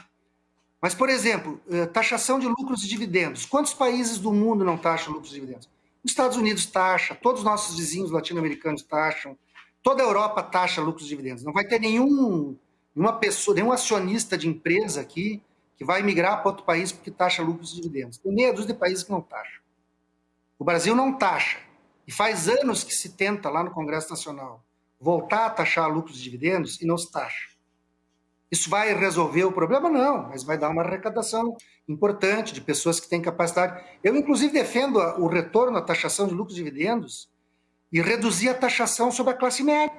Mas, por exemplo, taxação de lucros e dividendos. Quantos países do mundo não taxam lucros e dividendos? Os Estados Unidos taxa, todos os nossos vizinhos latino-americanos taxam, toda a Europa taxa lucros e dividendos. Não vai ter nenhuma pessoa, nenhum acionista de empresa aqui que vai migrar para outro país porque taxa lucros e dividendos. Tem meia dúzia de países que não taxam. O Brasil não taxa. E faz anos que se tenta lá no Congresso Nacional voltar a taxar lucros e dividendos e não se taxa. Isso vai resolver o problema? Não, mas vai dar uma arrecadação importante de pessoas que têm capacidade. Eu, inclusive, defendo o retorno à taxação de lucros e dividendos e reduzir a taxação sobre a classe média.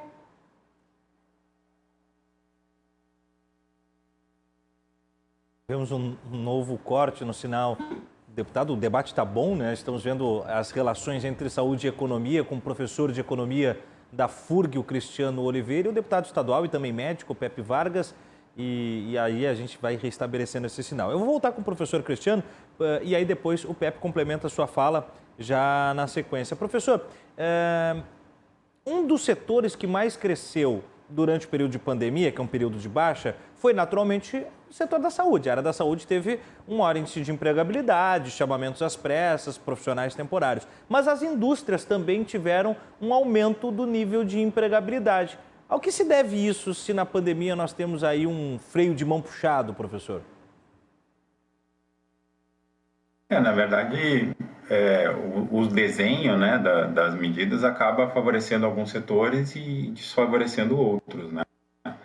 Vemos um novo corte no sinal. Deputado, o debate está bom, né? Estamos vendo as relações entre saúde e economia com o professor de economia da FURG, o Cristiano Oliveira, e o deputado estadual e também médico, o Pepe Vargas. E aí a gente vai restabelecendo esse sinal. Eu vou voltar com o professor Cristiano e aí depois o Pepe complementa a sua fala já na sequência. Professor, um dos setores que mais cresceu durante o período de pandemia, que é um período de baixa, foi naturalmente o setor da saúde. A área da saúde teve um maior índice de empregabilidade, chamamentos às pressas, profissionais temporários. Mas as indústrias também tiveram um aumento do nível de empregabilidade. Ao que se deve isso se na pandemia nós temos aí um freio de mão puxado, professor? Na verdade, o desenho, né, das medidas acaba favorecendo alguns setores e desfavorecendo outros, né?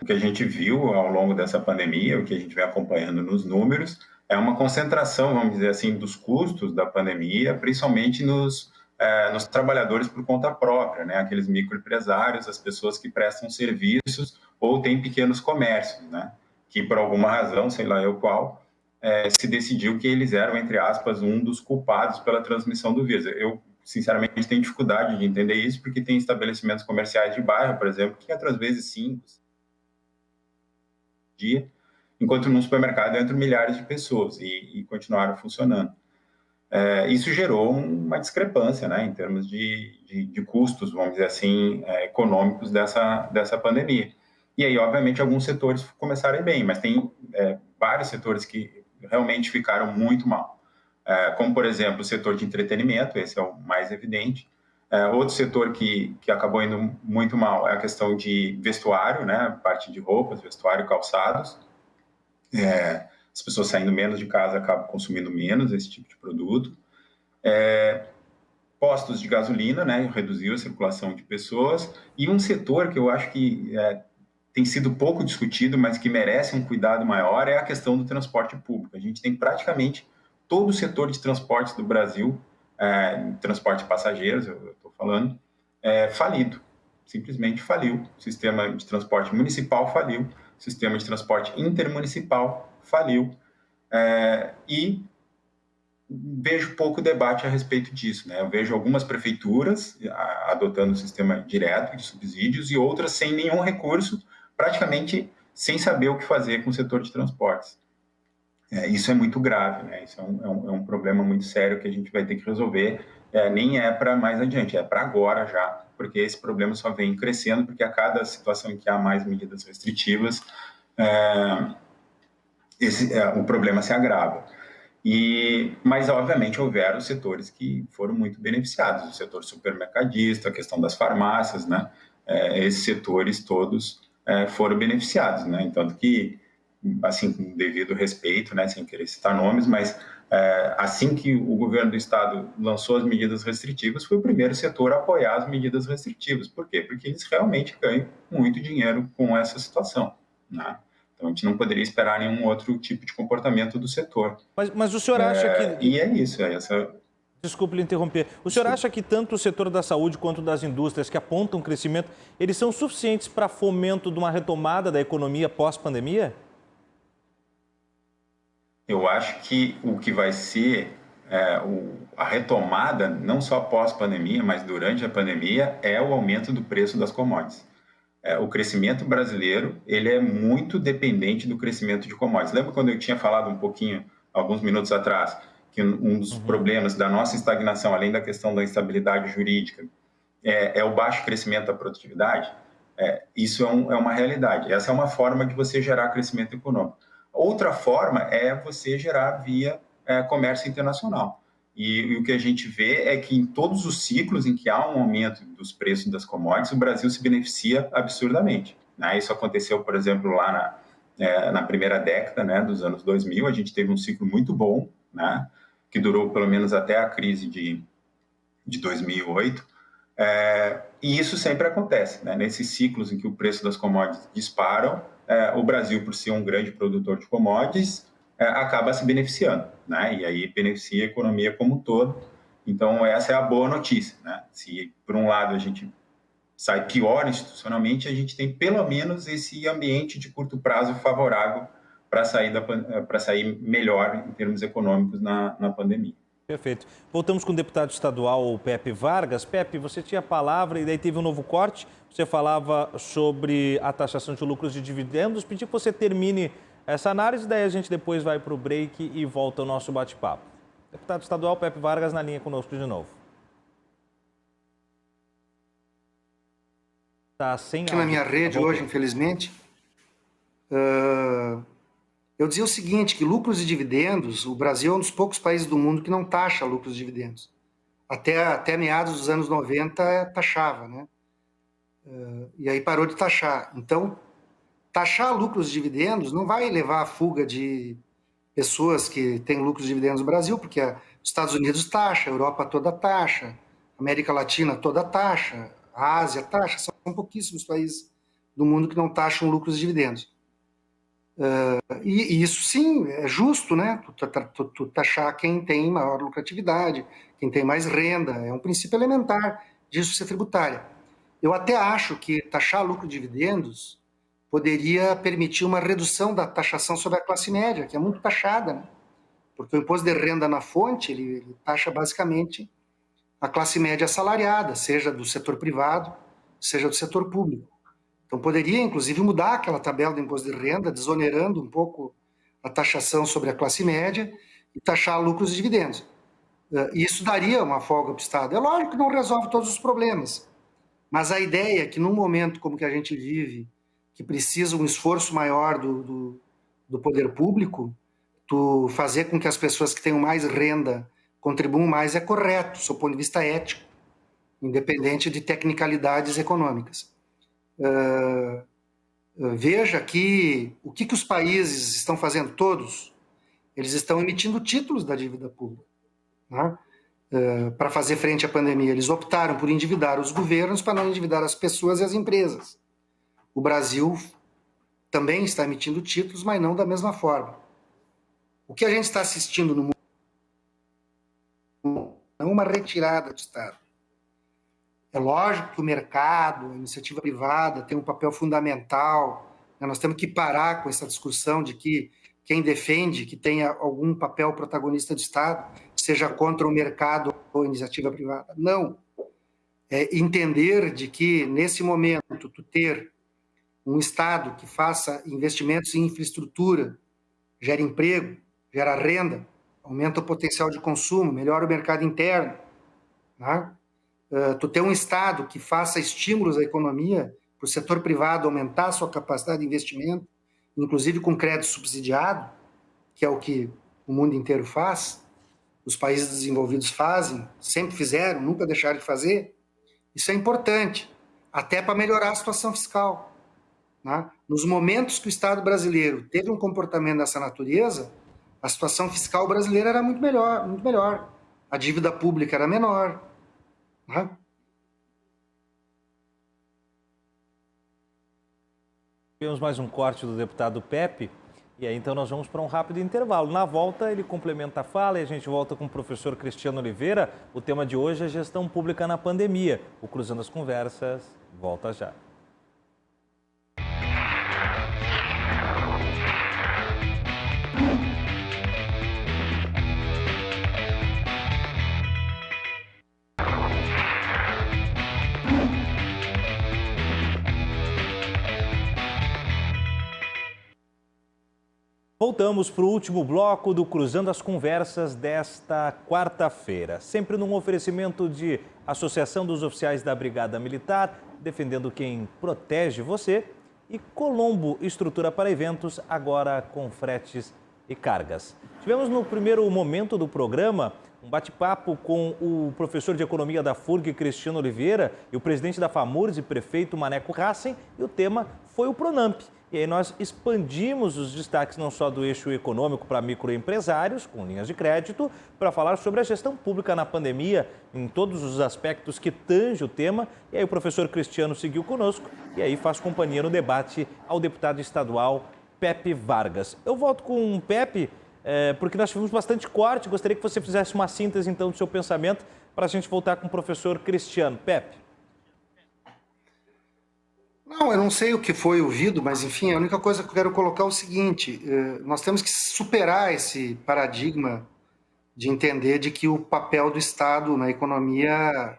O que a gente viu ao longo dessa pandemia, o que a gente vem acompanhando nos números, é uma concentração, vamos dizer assim, dos custos da pandemia, principalmente nos trabalhadores por conta própria, né? Aqueles microempresários, as pessoas que prestam serviços ou têm pequenos comércios, né? Que por alguma razão, sei lá eu qual, se decidiu que eles eram, entre aspas, um dos culpados pela transmissão do vírus. Eu, sinceramente, tenho dificuldade de entender isso, porque tem estabelecimentos comerciais de bairro, por exemplo, que outras vezes 5 dia, enquanto no supermercado entram milhares de pessoas e continuaram funcionando. Isso gerou uma discrepância, né, em termos de custos, vamos dizer assim, econômicos dessa pandemia. E aí, obviamente, alguns setores começaram a ir bem, mas tem vários setores que realmente ficaram muito mal. Como, por exemplo, o setor de entretenimento, esse é o mais evidente. Outro setor que acabou indo muito mal é a questão de vestuário, né, parte de roupas, vestuário e calçados. As pessoas saindo menos de casa acabam consumindo menos esse tipo de produto. Postos de gasolina, né, reduziu a circulação de pessoas. E um setor que eu acho que tem sido pouco discutido, mas que merece um cuidado maior, é a questão do transporte público. A gente tem praticamente todo o setor de transportes do Brasil, transporte de passageiros, eu estou falando, falido. Simplesmente faliu. O sistema de transporte municipal faliu, o sistema de transporte intermunicipal faliu, e vejo pouco debate a respeito disso, né? Eu vejo algumas prefeituras adotando o sistema direto de subsídios e outras sem nenhum recurso, praticamente sem saber o que fazer com o setor de transportes. Isso é muito grave, né? Isso é um problema muito sério que a gente vai ter que resolver, nem é para mais adiante, é para agora já, porque esse problema só vem crescendo, porque a cada situação em que há mais medidas restritivas, o problema se agrava. Mas, obviamente, houveram setores que foram muito beneficiados, o setor supermercadista, a questão das farmácias, né? Esses setores todos foram beneficiados, né? Tanto que, assim, com devido respeito, né, sem querer citar nomes, mas assim que o governo do estado lançou as medidas restritivas, foi o primeiro setor a apoiar as medidas restritivas. Por quê? Porque eles realmente ganham muito dinheiro com essa situação, né? Então, a gente não poderia esperar nenhum outro tipo de comportamento do setor. Mas o senhor acha que... E é isso, Desculpe lhe interromper. O senhor acha que tanto o setor da saúde quanto das indústrias que apontam crescimento, eles são suficientes para fomento de uma retomada da economia pós-pandemia? Eu acho que o que vai ser a retomada, não só pós-pandemia, mas durante a pandemia, é o aumento do preço das commodities. O crescimento brasileiro, ele é muito dependente do crescimento de commodities. Lembra quando eu tinha falado um pouquinho, alguns minutos atrás, que um dos problemas da nossa estagnação, além da questão da instabilidade jurídica, é o baixo crescimento da produtividade? Isso é uma realidade. Essa é uma forma de você gerar crescimento econômico. Outra forma é você gerar via comércio internacional. E o que a gente vê é que em todos os ciclos em que há um aumento dos preços das commodities, o Brasil se beneficia absurdamente, né? Isso aconteceu, por exemplo, lá na primeira década, né, dos anos 2000, a gente teve um ciclo muito bom, né, que durou pelo menos até a crise de 2008, e isso sempre acontece, né? Nesses ciclos em que o preço das commodities disparam, o Brasil, por ser um grande produtor de commodities, acaba se beneficiando, né? E aí beneficia a economia como um todo. Então, essa é a boa notícia, né? Se, por um lado, a gente sai pior institucionalmente, a gente tem pelo menos esse ambiente de curto prazo favorável para sair melhor em termos econômicos na pandemia. Perfeito. Voltamos com o deputado estadual Pepe Vargas. Pepe, você tinha a palavra e daí teve um novo corte. Você falava sobre a taxação de lucros de dividendos. Pedi que você termine essa análise, daí a gente depois vai para o break e volta ao nosso bate-papo. Deputado estadual Pepe Vargas na linha conosco de novo. Está sem aqui na minha rede hoje, infelizmente, eu dizia o seguinte, que lucros e dividendos, o Brasil é um dos poucos países do mundo que não taxa lucros e dividendos. Até meados dos anos 90 taxava, né? E aí parou de taxar. Então, taxar lucros e dividendos não vai levar à fuga de pessoas que têm lucros e dividendos no Brasil, porque os Estados Unidos taxa, a Europa toda taxa, a América Latina toda taxa, a Ásia taxa, são pouquíssimos países do mundo que não taxam lucros e dividendos. E isso sim é justo, né? Tu taxar quem tem maior lucratividade, quem tem mais renda, é um princípio elementar de justiça tributária. Eu até acho que taxar lucro e dividendos poderia permitir uma redução da taxação sobre a classe média, que é muito taxada, né? Porque o imposto de renda na fonte, ele taxa basicamente a classe média assalariada, seja do setor privado, seja do setor público. Então, poderia, inclusive, mudar aquela tabela do imposto de renda, desonerando um pouco a taxação sobre a classe média e taxar lucros e dividendos. E isso daria uma folga para o Estado. É lógico que não resolve todos os problemas, mas a ideia é que, num momento como que a gente vive, que precisa um esforço maior do poder público, tu fazer com que as pessoas que tenham mais renda contribuam mais é correto, do ponto de vista ético, independente de tecnicalidades econômicas. Veja que o que os países estão fazendo todos, eles estão emitindo títulos da dívida pública, né? Para fazer frente à pandemia. Eles optaram por endividar os governos para não endividar as pessoas e as empresas. O Brasil também está emitindo títulos, mas não da mesma forma. O que a gente está assistindo no mundo é uma retirada do Estado. É lógico que o mercado, a iniciativa privada tem um papel fundamental, né? Nós temos que parar com essa discussão de que quem defende que tenha algum papel protagonista do Estado seja contra o mercado ou a iniciativa privada. Não. É entender de que, nesse momento, tu ter um Estado que faça investimentos em infraestrutura, gera emprego, gera renda, aumenta o potencial de consumo, melhora o mercado interno, né? Tu ter um Estado que faça estímulos à economia, para o setor privado aumentar a sua capacidade de investimento, inclusive com crédito subsidiado, que é o que o mundo inteiro faz, os países desenvolvidos fazem, sempre fizeram, nunca deixaram de fazer. Isso é importante, até para melhorar a situação fiscal, né? Nos momentos que o Estado brasileiro teve um comportamento dessa natureza, a situação fiscal brasileira era muito melhor, muito melhor. A dívida pública era menor, né? Tivemos mais um corte do deputado Pepe E aí, então, nós vamos para um rápido intervalo. Na volta, ele complementa a fala e a gente volta com o professor Cristiano Oliveira. O tema de hoje é gestão pública na pandemia. O Cruzando as Conversas volta já. Voltamos para o último bloco do Cruzando as Conversas desta quarta-feira. Sempre num oferecimento de Associação dos Oficiais da Brigada Militar, defendendo quem protege você. E Colombo, estrutura para eventos, agora com fretes e cargas. Tivemos no primeiro momento do programa um bate-papo com o professor de Economia da FURG, Cristiano Oliveira, e o presidente da FAMURS e prefeito Maneco Hassen, e o tema foi o Pronamp. E aí nós expandimos os destaques não só do eixo econômico para microempresários, com linhas de crédito, para falar sobre a gestão pública na pandemia, em todos os aspectos que tange o tema. E aí o professor Cristiano seguiu conosco e aí faz companhia no debate ao deputado estadual Pepe Vargas. Eu volto com o Pepe, porque nós tivemos bastante corte. Gostaria que você fizesse uma síntese, então, do seu pensamento para a gente voltar com o professor Cristiano. Pepe. Não, eu não sei o que foi ouvido, mas, enfim, a única coisa que eu quero colocar é o seguinte: nós temos que superar esse paradigma de entender de que o papel do Estado na economia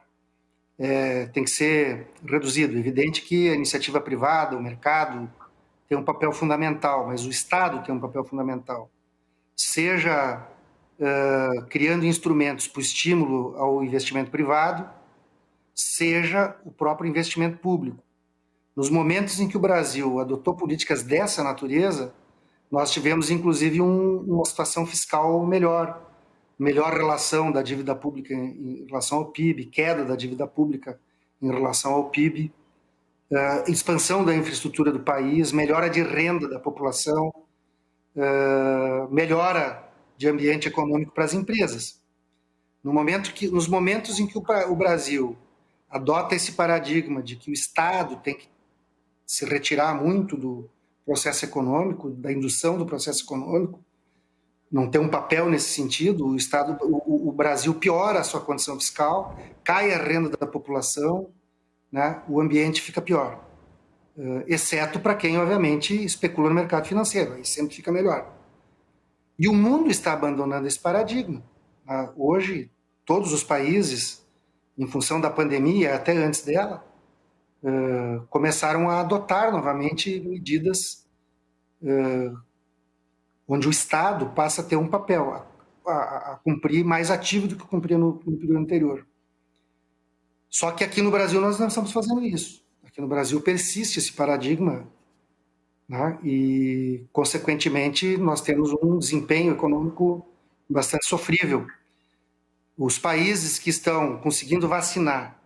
tem que ser reduzido. É evidente que a iniciativa privada, o mercado, tem um papel fundamental, mas o Estado tem um papel fundamental. Seja criando instrumentos para o estímulo ao investimento privado, seja o próprio investimento público. Nos momentos em que o Brasil adotou políticas dessa natureza, nós tivemos, inclusive, uma situação fiscal melhor relação da dívida pública em relação ao PIB, queda da dívida pública em relação ao PIB, expansão da infraestrutura do país, melhora de renda da população, melhora de ambiente econômico para as empresas. Nos momentos em que o Brasil adota esse paradigma de que o Estado tem que se retirar muito do processo econômico, da indução do processo econômico, não ter um papel nesse sentido, o Brasil piora a sua condição fiscal, cai a renda da população, né? O ambiente fica pior, exceto para quem, obviamente, especula no mercado financeiro, aí sempre fica melhor. E o mundo está abandonando esse paradigma. Hoje, todos os países, em função da pandemia, até antes dela, começaram a adotar novamente medidas onde o Estado passa a ter um papel, a cumprir mais ativo do que cumpria no período anterior. Só que aqui no Brasil nós não estamos fazendo isso. Aqui no Brasil persiste esse paradigma, né? E, consequentemente, nós temos um desempenho econômico bastante sofrível. Os países que estão conseguindo vacinar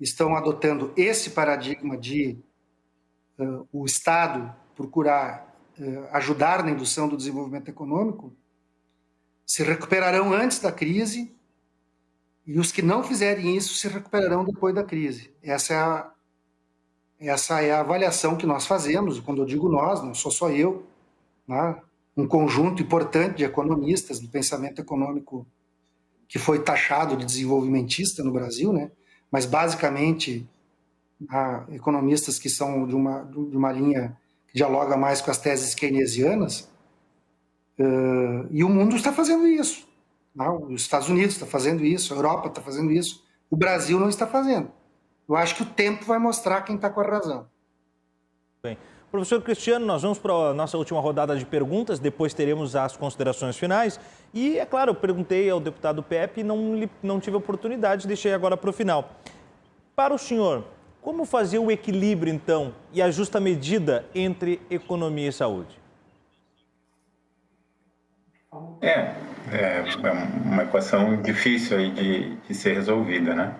estão adotando esse paradigma de o Estado procurar ajudar na indução do desenvolvimento econômico, se recuperarão antes da crise, e os que não fizerem isso se recuperarão depois da crise. Essa é a avaliação que nós fazemos. Quando eu digo nós, não sou só eu, né? Um conjunto importante de economistas do pensamento econômico que foi taxado de desenvolvimentista no Brasil, né? Mas basicamente economistas que são de uma linha que dialoga mais com as teses keynesianas, e o mundo está fazendo isso. Os Estados Unidos estão fazendo isso, a Europa está fazendo isso, o Brasil não está fazendo. Eu acho que o tempo vai mostrar quem está com a razão. Bem, professor Cristiano, nós vamos para a nossa última rodada de perguntas, depois teremos as considerações finais. E, é claro, eu perguntei ao deputado Pepe e não tive oportunidade, deixei agora para o final. Para o senhor, como fazer o equilíbrio, então, e a justa medida entre economia e saúde? É uma equação difícil aí de ser resolvida, né?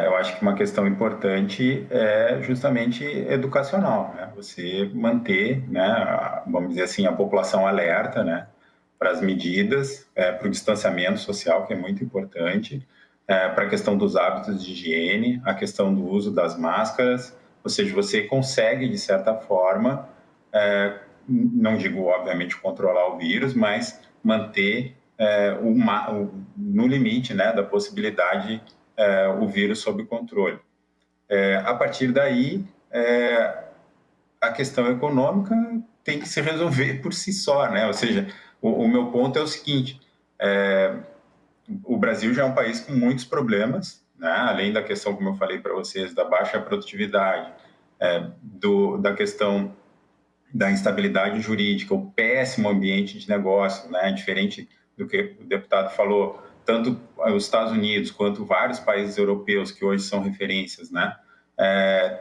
Eu acho que uma questão importante é justamente educacional, né? Você manter, né, vamos dizer assim, a população alerta, né, para as medidas, para o distanciamento social, que é muito importante, para a questão dos hábitos de higiene, a questão do uso das máscaras, ou seja, você consegue, de certa forma, não digo, obviamente, controlar o vírus, mas manter no limite, né, da possibilidade o vírus sob controle. A partir daí, a questão econômica tem que se resolver por si só, né? Ou seja, o meu ponto é o seguinte, o Brasil já é um país com muitos problemas, né? Além da questão, como eu falei para vocês, da baixa produtividade, da questão da instabilidade jurídica, o péssimo ambiente de negócio, né? Diferente do que o deputado falou, tanto os Estados Unidos quanto vários países europeus que hoje são referências, né?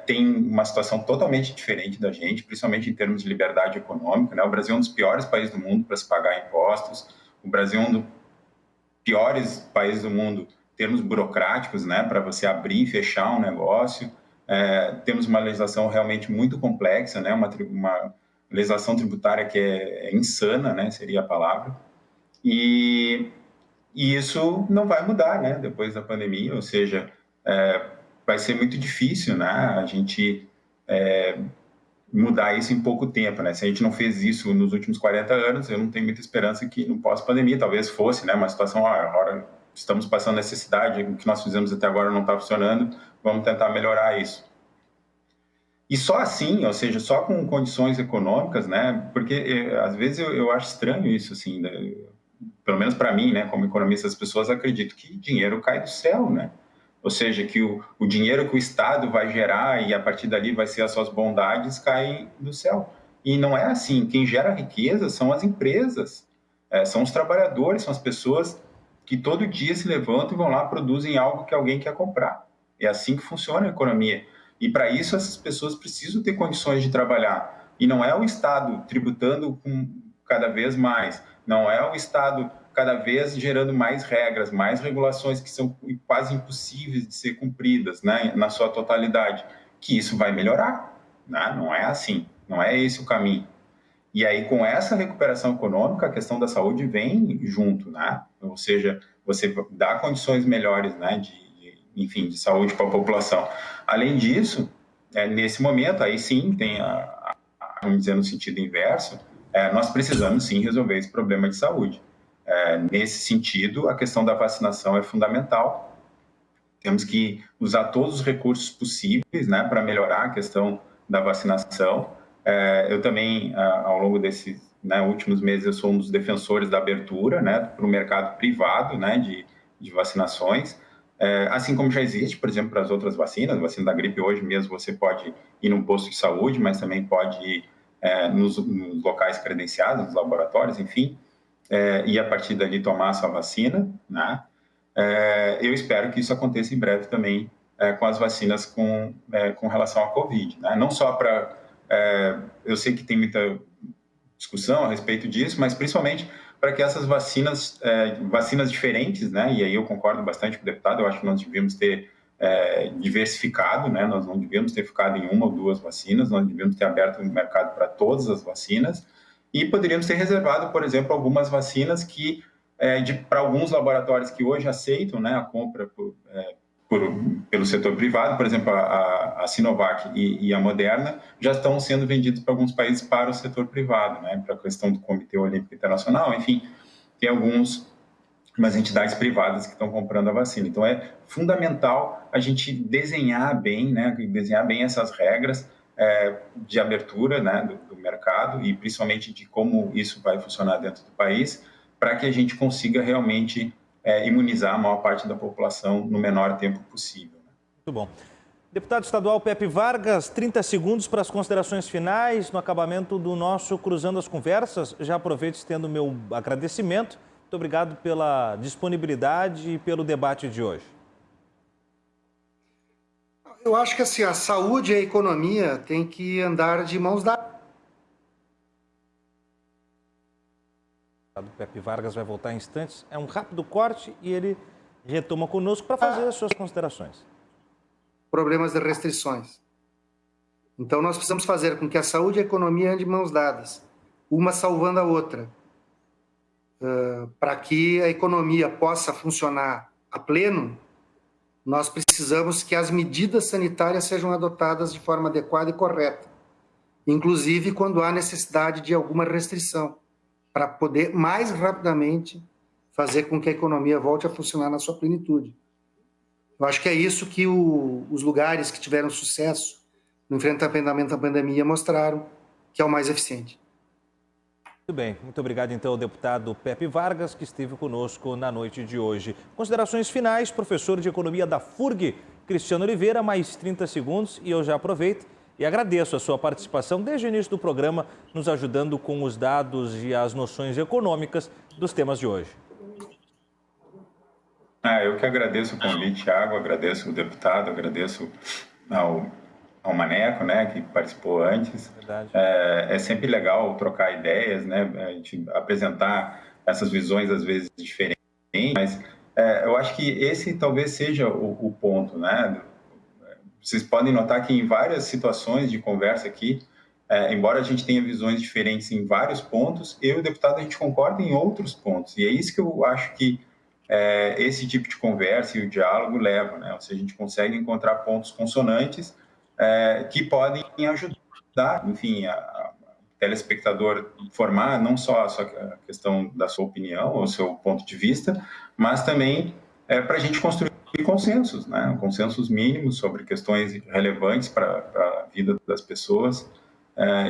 Tem uma situação totalmente diferente da gente, principalmente em termos de liberdade econômica, né? O Brasil é um dos piores países do mundo para se pagar impostos, o Brasil é um dos piores países do mundo em termos burocráticos, né? Para você abrir e fechar um negócio. Temos uma legislação realmente muito complexa, né? Uma legislação tributária que é insana, né? Seria a palavra. E isso não vai mudar, né? Depois da pandemia, ou seja, vai ser muito difícil, né? A gente mudar isso em pouco tempo, né? Se a gente não fez isso nos últimos 40 anos, eu não tenho muita esperança que no pós-pandemia talvez fosse, né? Uma situação, agora estamos passando necessidade, o que nós fizemos até agora não está funcionando, vamos tentar melhorar isso. E só assim, ou seja, só com condições econômicas, né? Porque às vezes eu acho estranho isso, assim, né? Pelo menos para mim, né? Como economista, as pessoas acreditam que dinheiro cai do céu, né? Ou seja, que o dinheiro que o Estado vai gerar e a partir dali vai ser as suas bondades cai do céu. E não é assim. Quem gera riqueza são as empresas, são os trabalhadores, são as pessoas que todo dia se levantam e vão lá, produzem algo que alguém quer comprar. É assim que funciona a economia. E para isso essas pessoas precisam ter condições de trabalhar. E não é o Estado tributando cada vez mais, não é o Estado cada vez gerando mais regras, mais regulações que são quase impossíveis de ser cumpridas, né, na sua totalidade, que isso vai melhorar, né? Não é assim, não é esse o caminho. E aí, com essa recuperação econômica, a questão da saúde vem junto, né? Ou seja, você dá condições melhores, né, de saúde para a população. Além disso, nesse momento, aí sim, tem, vamos dizer, no sentido inverso, nós precisamos sim resolver esse problema de saúde. Nesse sentido, a questão da vacinação é fundamental. Temos que usar todos os recursos possíveis, né, para melhorar a questão da vacinação. Eu também, ao longo desses últimos meses, eu sou um dos defensores da abertura, né, para o mercado privado, né, de vacinações. Assim como já existe, por exemplo, para as outras vacinas, a vacina da gripe hoje mesmo você pode ir num posto de saúde, mas também pode ir nos locais credenciados, nos laboratórios, enfim, e a partir dali tomar a sua vacina, né? Eu espero que isso aconteça em breve também com as vacinas com relação à Covid, né? Não só para... eu sei que tem muita discussão a respeito disso, mas principalmente para que essas vacinas diferentes, né? E aí eu concordo bastante com o deputado, eu acho que nós devíamos ter diversificado, né? Nós não devíamos ter ficado em uma ou duas vacinas, nós devíamos ter aberto o mercado para todas as vacinas e poderíamos ter reservado, por exemplo, algumas vacinas que, para alguns laboratórios que hoje aceitam, né, a compra pelo setor privado, por exemplo, a Sinovac e a Moderna, já estão sendo vendidos para alguns países para o setor privado, né, para a questão do Comitê Olímpico Internacional, enfim, tem umas entidades privadas que estão comprando a vacina. Então, é fundamental a gente desenhar bem, né, essas regras de abertura, né, do mercado e principalmente de como isso vai funcionar dentro do país, para que a gente consiga realmente imunizar a maior parte da população no menor tempo possível. Muito bom. Deputado estadual Pepe Vargas, 30 segundos para as considerações finais no acabamento do nosso Cruzando as Conversas. Já aproveito estendo o meu agradecimento. Muito obrigado pela disponibilidade e pelo debate de hoje. Eu acho que assim, a saúde e a economia têm que andar de mãos dadas. O Pepe Vargas vai voltar em instantes. É um rápido corte e ele retoma conosco para fazer as suas considerações. Problemas de restrições. Então, nós precisamos fazer com que a saúde e a economia andem de mãos dadas, uma salvando a outra. Para que a economia possa funcionar a pleno, nós precisamos que as medidas sanitárias sejam adotadas de forma adequada e correta. inclusive quando há necessidade de alguma restrição, para poder mais rapidamente fazer com que a economia volte a funcionar na sua plenitude. Eu acho que é isso que os lugares que tiveram sucesso no enfrentamento à pandemia mostraram que é o mais eficiente. Muito bem, muito obrigado então ao deputado Pepe Vargas, que esteve conosco na noite de hoje. Considerações finais, professor de Economia da FURG, Cristiano Oliveira, mais 30 segundos, e eu já aproveito e agradeço a sua participação desde o início do programa, nos ajudando com os dados e as noções econômicas dos temas de hoje. Eu que agradeço o convite, Thiago, agradeço o deputado, agradeço ao Maneco, né, que participou antes. É sempre legal trocar ideias, né, a gente apresentar essas visões às vezes diferentes, mas eu acho que esse talvez seja o ponto, né? Vocês podem notar que em várias situações de conversa aqui, embora a gente tenha visões diferentes em vários pontos, eu e o deputado a gente concorda em outros pontos, e é isso que eu acho que esse tipo de conversa e o diálogo leva, né? Ou seja, a gente consegue encontrar pontos consonantes que podem ajudar, enfim, o telespectador formar não só a questão da sua opinião ou seu ponto de vista, mas também para a gente construir consensos, né? Consensos mínimos sobre questões relevantes para a vida das pessoas.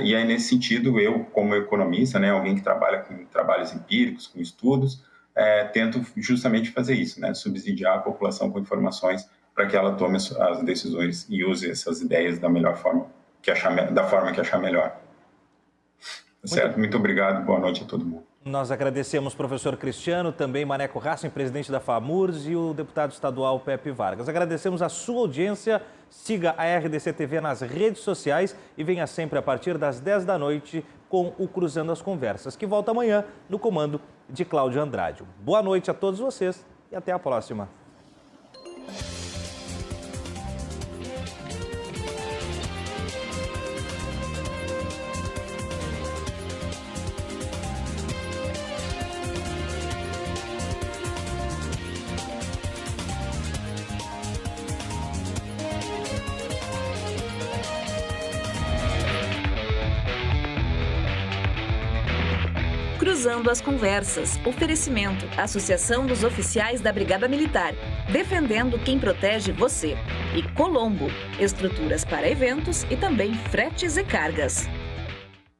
E aí, nesse sentido, eu, como economista, né, alguém que trabalha com trabalhos empíricos, com estudos, tento justamente fazer isso, né? Subsidiar a população com informações para que ela tome as decisões e use essas ideias da melhor forma, da forma que achar melhor. Certo? Muito obrigado, boa noite a todo mundo. Nós agradecemos professor Cristiano, também Maneco Hassen, presidente da FAMURS, e o deputado estadual Pepe Vargas. Agradecemos a sua audiência, siga a RDC TV nas redes sociais e venha sempre a partir das 10 da noite com o Cruzando as Conversas, que volta amanhã no comando de Cláudio Andrade. Boa noite a todos vocês e até a próxima. Cruzando as Conversas. Oferecimento. Associação dos Oficiais da Brigada Militar. Defendendo quem protege você. E Colombo. Estruturas para eventos e também fretes e cargas.